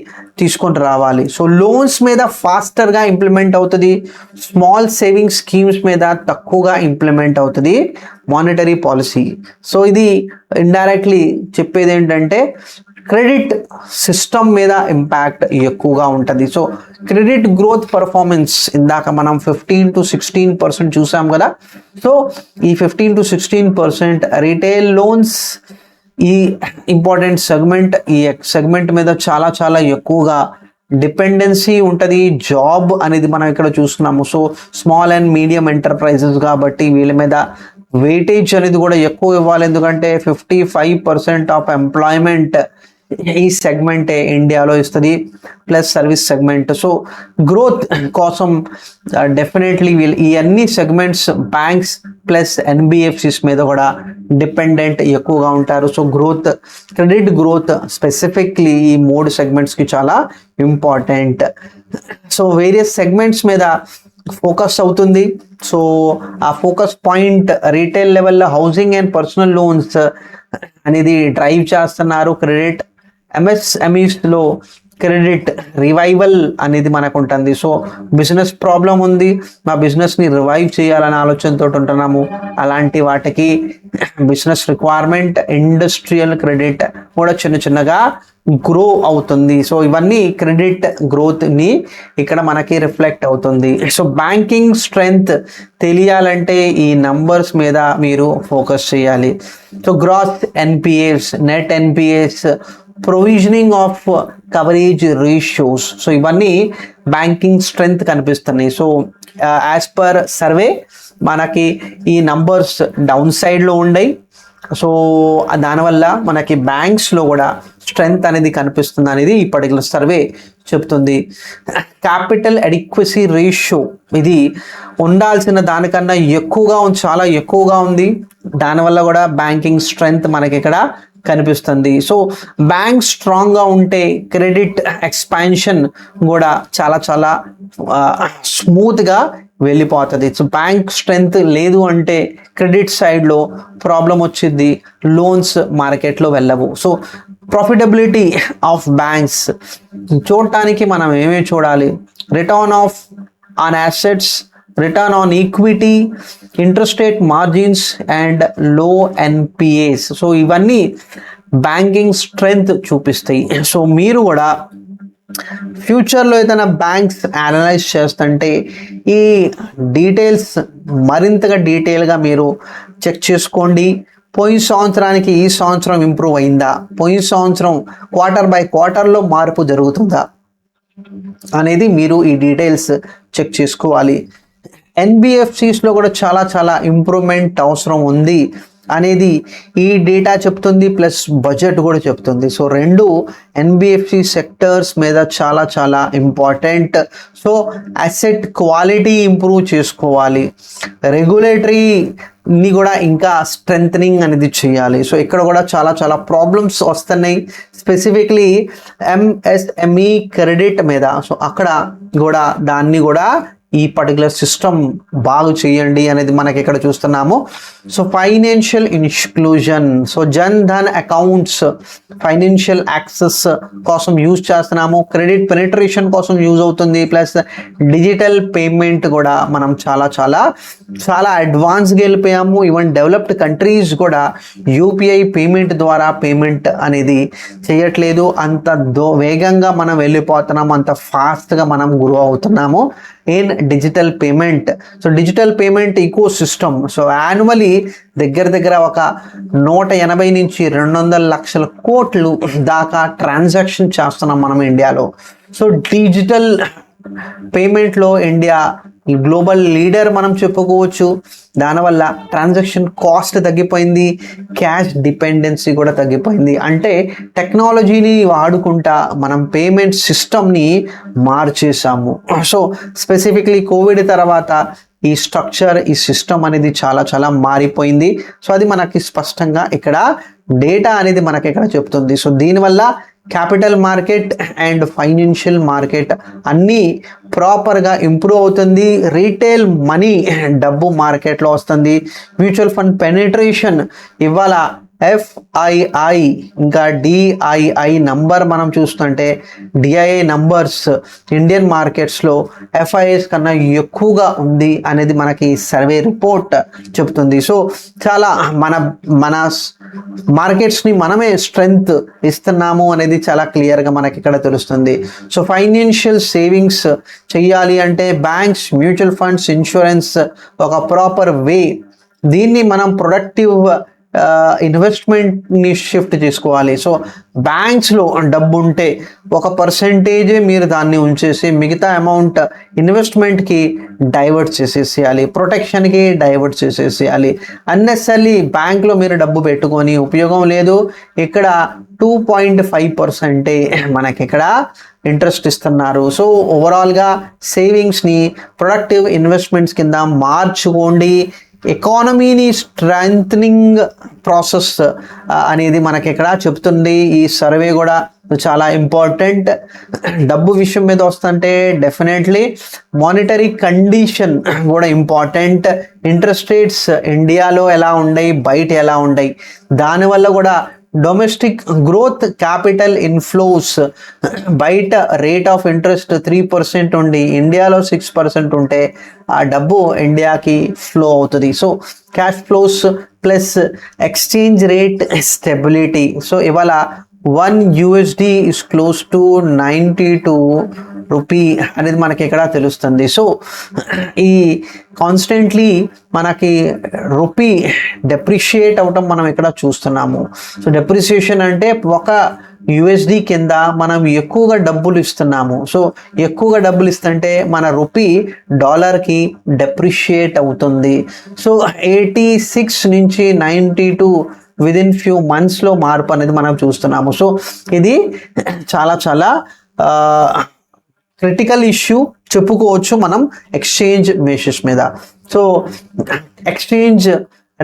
తీసుకొని రావాలి. సో లోన్స్ మీద ఫాస్టర్గా ఇంప్లిమెంట్ అవుతుంది, స్మాల్ సేవింగ్ స్కీమ్స్ మీద తక్కువగా ఇంప్లిమెంట్ అవుతుంది మానిటరీ పాలసీ. సో ఇది ఇండైరెక్ట్లీ చెప్పేది ఏంటంటే క్రెడిట్ సిస్టమ్ మీద ఇంపాక్ట్ ఎక్కువగా ఉంటుంది. సో క్రెడిట్ గ్రోత్ పర్ఫార్మెన్స్ ఇందాక మనం 15 to 16% చూసాం కదా. సో ఈ 15 to 16% రీటైల్ లోన్స్ ఈ ఇంపార్టెంట్ సెగ్మెంట్, ఈ సెగ్మెంట్ మీద చాలా ఎక్కువగా డిపెండెన్సీ ఉంటుంది. జాబ్ అనేది మనం ఇక్కడ చూస్తున్నాము. So small and medium enterprises కాబట్టి వీళ్ళ మీద వెయిటేజ్ అనేది కూడా ఎక్కువ ఇవ్వాలి, ఎందుకంటే 55% ఆఫ్ ఎంప్లాయ్మెంట్ ఈ సెగ్మెంటే ఇండియాలో ఇస్తుంది, plus service segment. So growth కోసం డెఫినెట్లీ ఈ అన్ని సెగ్మెంట్స్ బ్యాంక్స్ ప్లస్ ఎన్బిఎఫ్సిస్ మీద కూడా డిపెండెంట్ ఎక్కువగా ఉంటారు. సో క్రెడిట్ గ్రోత్ స్పెసిఫిక్లీ ఈ 3 సెగ్మెంట్స్కి చాలా ఇంపార్టెంట్. సో వేరియస్ సెగ్మెంట్స్ మీద ఫోకస్ అవుతుంది. సో ఆ ఫోకస్ పాయింట్ రీటైల్ లెవెల్లో హౌసింగ్ అండ్ పర్సనల్ లోన్స్ అనేది డ్రైవ్ చేస్తున్నారు. క్రెడిట్ ఎంఎస్ఎంఈస్లో క్రెడిట్ రివైవల్ అనేది మనకు ఉంటుంది. సో బిజినెస్ ప్రాబ్లం ఉంది, మా బిజినెస్ని రివైవ్ చేయాలనే ఆలోచనతో ఉంటున్నాము. అలాంటి వాటికి బిజినెస్ రిక్వైర్మెంట్, ఇండస్ట్రియల్ క్రెడిట్ కూడా చిన్నగా గ్రో అవుతుంది. సో ఇవన్నీ క్రెడిట్ గ్రోత్ని ఇక్కడ మనకి రిఫ్లెక్ట్ అవుతుంది. సో బ్యాంకింగ్ స్ట్రెంగ్త్ తెలియాలంటే ఈ నంబర్స్ మీద మీరు ఫోకస్ చేయాలి. So gross NPAs, net NPAs, provisioning of coverage ratios, so ఇవన్నీ బ్యాంకింగ్ స్ట్రెంగ్త్ కనిపిస్తున్నాయి. సో యాజ్ పర్ సర్వే మనకి ఈ నంబర్స్ డౌన్ సైడ్లో ఉన్నాయి. సో దానివల్ల మనకి బ్యాంక్స్లో కూడా స్ట్రెంగ్త్ అనేది కనిపిస్తుంది అనేది ఈ పర్టికులర్ సర్వే చెప్తుంది. క్యాపిటల్ అడిక్వసీ రేషియో ఇది ఉండాల్సిన దానికన్నా చాలా ఎక్కువగా ఉంది. దానివల్ల కూడా బ్యాంకింగ్ స్ట్రెంగ్త్ మనకి ఇక్కడ కనిపిస్తుంది. సో బ్యాంక్ స్ట్రాంగ్గా ఉంటే క్రెడిట్ ఎక్స్పాన్షన్ కూడా చాలా స్మూత్గా వెళ్ళిపోతుంది. సో బ్యాంక్ స్ట్రెంగ్త్ లేదు అంటే క్రెడిట్ సైడ్లో ప్రాబ్లం వచ్చింది, లోన్స్ మార్కెట్లో వెళ్ళవు. సో ప్రాఫిటబిలిటీ ఆఫ్ బ్యాంక్స్ చూడటానికి మనం ఏమేమి చూడాలి? Return on assets return on equity, interest rate margins and లో ఎన్పిఏస్. సో ఇవన్నీ బ్యాంకింగ్ స్ట్రెంగ్త్ చూపిస్తాయి. సో మీరు కూడా ఫ్యూచర్లో ఏదైనా బ్యాంక్స్ అనలైజ్ చేస్తుంటే ఈ డీటెయిల్స్ మరింతగా డీటెయిల్గా మీరు చెక్ చేసుకోండి. పోయిన సంవత్సరానికి ఈ సంవత్సరం ఇంప్రూవ్ అయిందా, పోయిన సంవత్సరం క్వార్టర్ బై క్వార్టర్లో మార్పు జరుగుతుందా అనేది మీరు ఈ డీటెయిల్స్ చెక్ చేసుకోవాలి. ఎన్బిఎఫ్సిస్లో కూడా చాలా చాలా ఇంప్రూవ్మెంట్ అవసరం ఉంది అనేది ఈ డేటా చెప్తుంది, ప్లస్ బడ్జెట్ కూడా చెప్తుంది. సో రెండు ఎన్బిఎఫ్సి సెక్టర్స్ మీద చాలా చాలా important. So asset quality improve చేసుకోవాలి, రెగ్యులేటరీని కూడా ఇంకా స్ట్రెంథనింగ్ అనేది చేయాలి. సో ఇక్కడ కూడా చాలా చాలా ప్రాబ్లమ్స్ వస్తున్నాయి, స్పెసిఫిక్లీ ఎంఎస్ఎంఈ క్రెడిట్ మీద. సో అక్కడ కూడా దాన్ని కూడా ఈ పర్టికులర్ సిస్టమ్ బాగు చేయండి అనేది మనకి ఇక్కడ చూస్తున్నాము. So financial inclusion, so Jan Dhan accounts financial access కోసం యూజ్ చేస్తున్నాము, క్రెడిట్ పెనిట్రేషన్ కోసం యూజ్ అవుతుంది, ప్లస్ డిజిటల్ పేమెంట్ కూడా మనం చాలా చాలా చాలా అడ్వాన్స్గా వెళ్ళిపోయాము. ఈవెన్ డెవలప్డ్ కంట్రీస్ కూడా యూపీఐ పేమెంట్ ద్వారా పేమెంట్ అనేది చేయట్లేదు. అంత వేగంగా మనం వెళ్ళిపోతున్నాము, అంత ఫాస్ట్గా మనం గ్రో అవుతున్నాము in digital payment. So digital payment ecosystem. So annually దగ్గర ఒక 180 నుంచి 200 లక్షల కోట్లు దాకా ట్రాన్సాక్షన్ చేస్తున్నాం మనం ఇండియాలో. సో డిజిటల్ పేమెంట్లో ఇండియా గ్లోబల్ లీడర్ మనం చెప్పుకోవచ్చు. దానివల్ల ట్రాన్సాక్షన్ కాస్ట్ తగ్గిపోయింది, క్యాష్ డిపెండెన్సీ కూడా తగ్గిపోయింది. అంటే టెక్నాలజీని వాడుకుంటా మనం పేమెంట్ సిస్టమ్ని మార్చేసాము. సో స్పెసిఫిక్లీ కోవిడ్ తర్వాత ఈ స్ట్రక్చర్, ఈ సిస్టమ్ అనేది చాలా చాలా మారిపోయింది. సో అది మనకి స్పష్టంగా ఇక్కడ డేటా అనేది మనకి ఇక్కడ చెప్తుంది. సో దీనివల్ల capital market and financial market అన్నీ ప్రాపర్గా ఇంప్రూవ్ అవుతుంది. రీటైల్ మనీ డబ్బు మార్కెట్లో వస్తుంది. మ్యూచువల్ ఫండ్ పెనిట్రేషన్ ఇవాళ ఎఫ్ఐఐ ఇంకా డిఐఐ నంబర్ మనం చూస్తుంటే డిఐఐ నంబర్స్ ఇండియన్ మార్కెట్స్లో ఎఫ్ఐఐస్ కన్నా ఎక్కువగా ఉంది అనేది మనకి సర్వే రిపోర్ట్ చెప్తుంది. సో చాలా మన మార్కెట్స్ని మనమే స్ట్రెంగ్త్ ఇస్తున్నాము అనేది చాలా క్లియర్గా మనకి ఇక్కడ తెలుస్తుంది. సో ఫైనాన్షియల్ సేవింగ్స్ చెయ్యాలి అంటే బ్యాంక్స్, మ్యూచువల్ ఫండ్స్, ఇన్సూరెన్స్ ఒక ప్రాపర్ వే, దీన్ని మనం ప్రొడక్టివ్ ఇన్వెస్ట్మెంట్ని షిఫ్ట్ చేసుకోవాలి. సో బ్యాంక్స్లో డబ్బు ఉంటే ఒక పర్సెంటేజే మీరు దాన్ని ఉంచేసి మిగతా అమౌంట్ ఇన్వెస్ట్మెంట్కి డైవర్ట్ చేసేసేయాలి, ప్రొటెక్షన్కి డైవర్ట్ చేసేసేయాలి. అన్నెసరీ బ్యాంక్లో మీరు డబ్బు పెట్టుకొని ఉపయోగం లేదు. ఇక్కడ 2.5% మనకి ఇక్కడ ఇంట్రెస్ట్ ఇస్తున్నారు. సో ఓవరాల్గా సేవింగ్స్ని ప్రొడక్టివ్ ఇన్వెస్ట్మెంట్స్ కింద మార్చుకోండి. ఎకానమీని స్ట్రెంథనింగ్ ప్రాసెస్ అనేది మనకి ఇక్కడ చెప్తుంది. ఈ సర్వే కూడా చాలా ఇంపార్టెంట్. డబ్బు విషయం మీద వస్తుంటే డెఫినెట్లీ మానిటరీ కండిషన్ కూడా ఇంపార్టెంట్. ఇంట్రెస్ట్ రేట్స్ ఇండియాలో ఎలా ఉన్నాయి, బయట ఎలా ఉన్నాయి, దానివల్ల కూడా డొమెస్టిక్ గ్రోత్, క్యాపిటల్ ఇన్ఫ్లోస్, బయట రేట్ ఆఫ్ ఇంట్రెస్ట్ 3% ఉండి ఇండియాలో 6% ఉంటే ఆ డబ్బు ఇండియాకి ఫ్లో అవుతుంది. So cash flows plus exchange rate stability. So ఇవాళ $1 is close to 92 రూపీ అనేది మనకి ఇక్కడ తెలుస్తుంది. సో ఈ కాన్స్టెంట్లీ మనకి రూపీ డెప్రిషియేట్ అవటం మనం ఇక్కడ చూస్తున్నాము. సో డెప్రిసియేషన్ అంటే ఒక USD కింద మనం ఎక్కువగా డబ్బులు ఇస్తున్నాము. సో ఎక్కువగా డబ్బులు ఇస్తుంటే మన రూపీ డాలర్కి డెప్రిషియేట్ అవుతుంది. సో 86 నుంచి 92 విదిన్ ఫ్యూ మంత్స్లో మార్పు అనేది మనం చూస్తున్నాము. సో ఇది చాలా చాలా క్రిటికల్ ఇష్యూ చెప్పుకోవచ్చు మనం ఎక్స్చేంజ్ బేసిస్ మీద. So exchange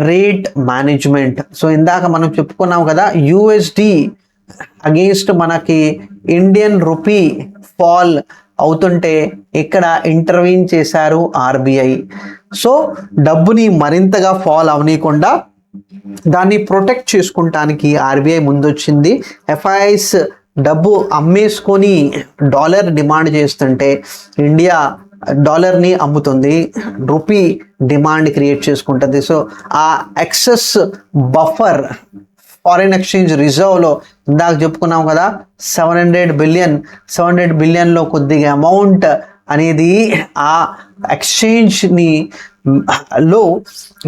rate management. So ఇందాక మనం చెప్పుకున్నాం కదా, USD అగేన్స్ట్ మనకి ఇండియన్ రూపీ ఫాల్ అవుతుంటే ఇక్కడ ఇంటర్వీన్ చేశారు RBI. సో డబ్బుని మరింతగా ఫాల్ అవనీయకుండా దాన్ని ప్రొటెక్ట్ చేసుకుంటానికి RBI ముందొచ్చింది. FIIs డబ్బు అమ్మేసుకొని డాలర్ డిమాండ్ చేస్తుంటే ఇండియా డాలర్ని అమ్ముతుంది, రూపీ డిమాండ్ క్రియేట్ చేసుకుంటుంది. సో ఆ ఎక్సెస్ బఫర్ ఫారిన్ ఎక్స్చేంజ్ రిజర్వ్లో ఇందాక చెప్పుకున్నాం కదా 700 బిలియన్లో కొద్దిగా అమౌంట్ అనేది ఆ ఎక్స్చేంజ్ని లో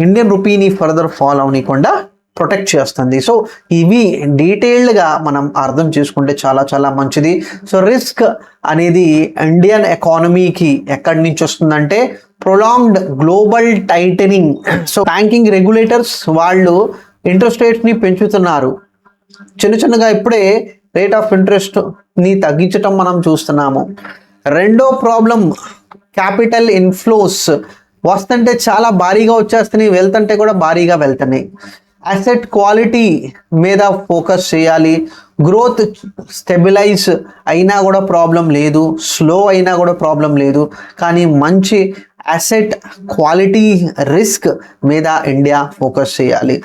ఇండియన్ రూపీని ఫర్దర్ ఫాలో అవ్వకుండా ప్రొటెక్ట్ చేస్తుంది. సో ఇవి డీటెయిల్డ్గా మనం అర్థం చేసుకుంటే చాలా చాలా మంచిది. సో రిస్క్ అనేది ఇండియన్ ఎకానమీకి ఎక్కడి నుంచి వస్తుందంటే prolonged global titling. So banking regulators వాళ్ళు ఇంట్రెస్ట్ రేట్స్ని పెంచుతున్నారు. చిన్నగా ఇప్పుడే రేట్ ఆఫ్ ఇంట్రెస్ట్ని తగ్గించటం మనం చూస్తున్నాము. రెండో ప్రాబ్లం క్యాపిటల్ ఇన్ఫ్లోస్. వస్తుంటే చాలా భారీగా వచ్చేస్తున్నాయి, వెళ్తుంటే కూడా భారీగా వెళ్తున్నాయి. అసెట్ క్వాలిటీ మీద ఫోకస్ చేయాలి. గ్రోత్ స్టెబిలైజ్ అయినా కూడా ప్రాబ్లం లేదు, స్లో అయినా కూడా ప్రాబ్లం లేదు, కానీ మంచి అసెట్ క్వాలిటీ రిస్క్ మీద ఇండియా ఫోకస్ చేయాలి.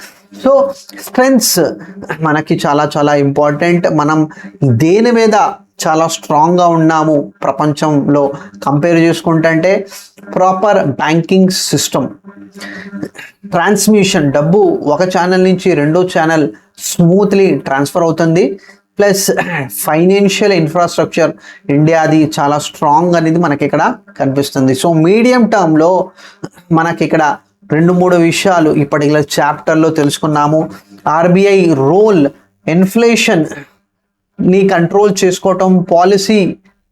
సో స్ట్రెంగ్స్ మనకి చాలా చాలా ఇంపార్టెంట్. మనం దేని మీద చాలా స్ట్రాంగ్గా ఉన్నాము ప్రపంచంలో కంపేర్ చేసుకుంటే ప్రాపర్ బ్యాంకింగ్ సిస్టమ్, ట్రాన్స్మిషన్, డబ్బు ఒక ఛానల్ నుంచి రెండో ఛానల్ స్మూత్లీ ట్రాన్స్ఫర్ అవుతుంది. ప్లస్ ఫైనాన్షియల్ ఇన్ఫ్రాస్ట్రక్చర్ ఇండియాది చాలా స్ట్రాంగ్ అనేది మనకి ఇక్కడ కనిపిస్తుంది. సో మీడియం టర్మ్లో మనకి ఇక్కడ 2-3 విషయాలు ఈ పర్టికులర్ చాప్టర్లో తెలుసుకున్నాము. ఆర్బీఐ రోల్, ఇన్ఫ్లేషన్ ని కంట్రోల్ చేసుకోవటం, పాలసీ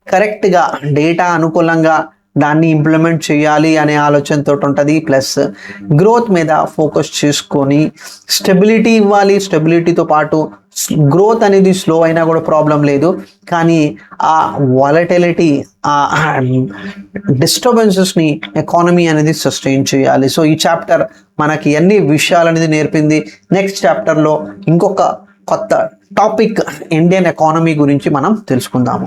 కరెక్ట్గా డేటా అనుకూలంగా దాన్ని ఇంప్లిమెంట్ చేయాలి అనే ఆలోచనతో ఉంటుంది. ప్లస్ గ్రోత్ మీద ఫోకస్ చేసుకొని స్టెబిలిటీ ఇవ్వాలి. స్టెబిలిటీతో పాటు గ్రోత్ అనేది స్లో అయినా కూడా ప్రాబ్లం లేదు, కానీ ఆ వాలటిలిటీ, ఆ డిస్టర్బెన్సెస్ని ఎకానమీ అనేది సస్టైన్ చేయాలి. సో ఈ చాప్టర్ మనకి అన్ని విషయాలు అనేది నేర్పింది. నెక్స్ట్ చాప్టర్లో ఇంకొక కొత్త టాపిక్ ఇండియన్ ఎకానమీ గురించి మనం తెలుసుకుందాము.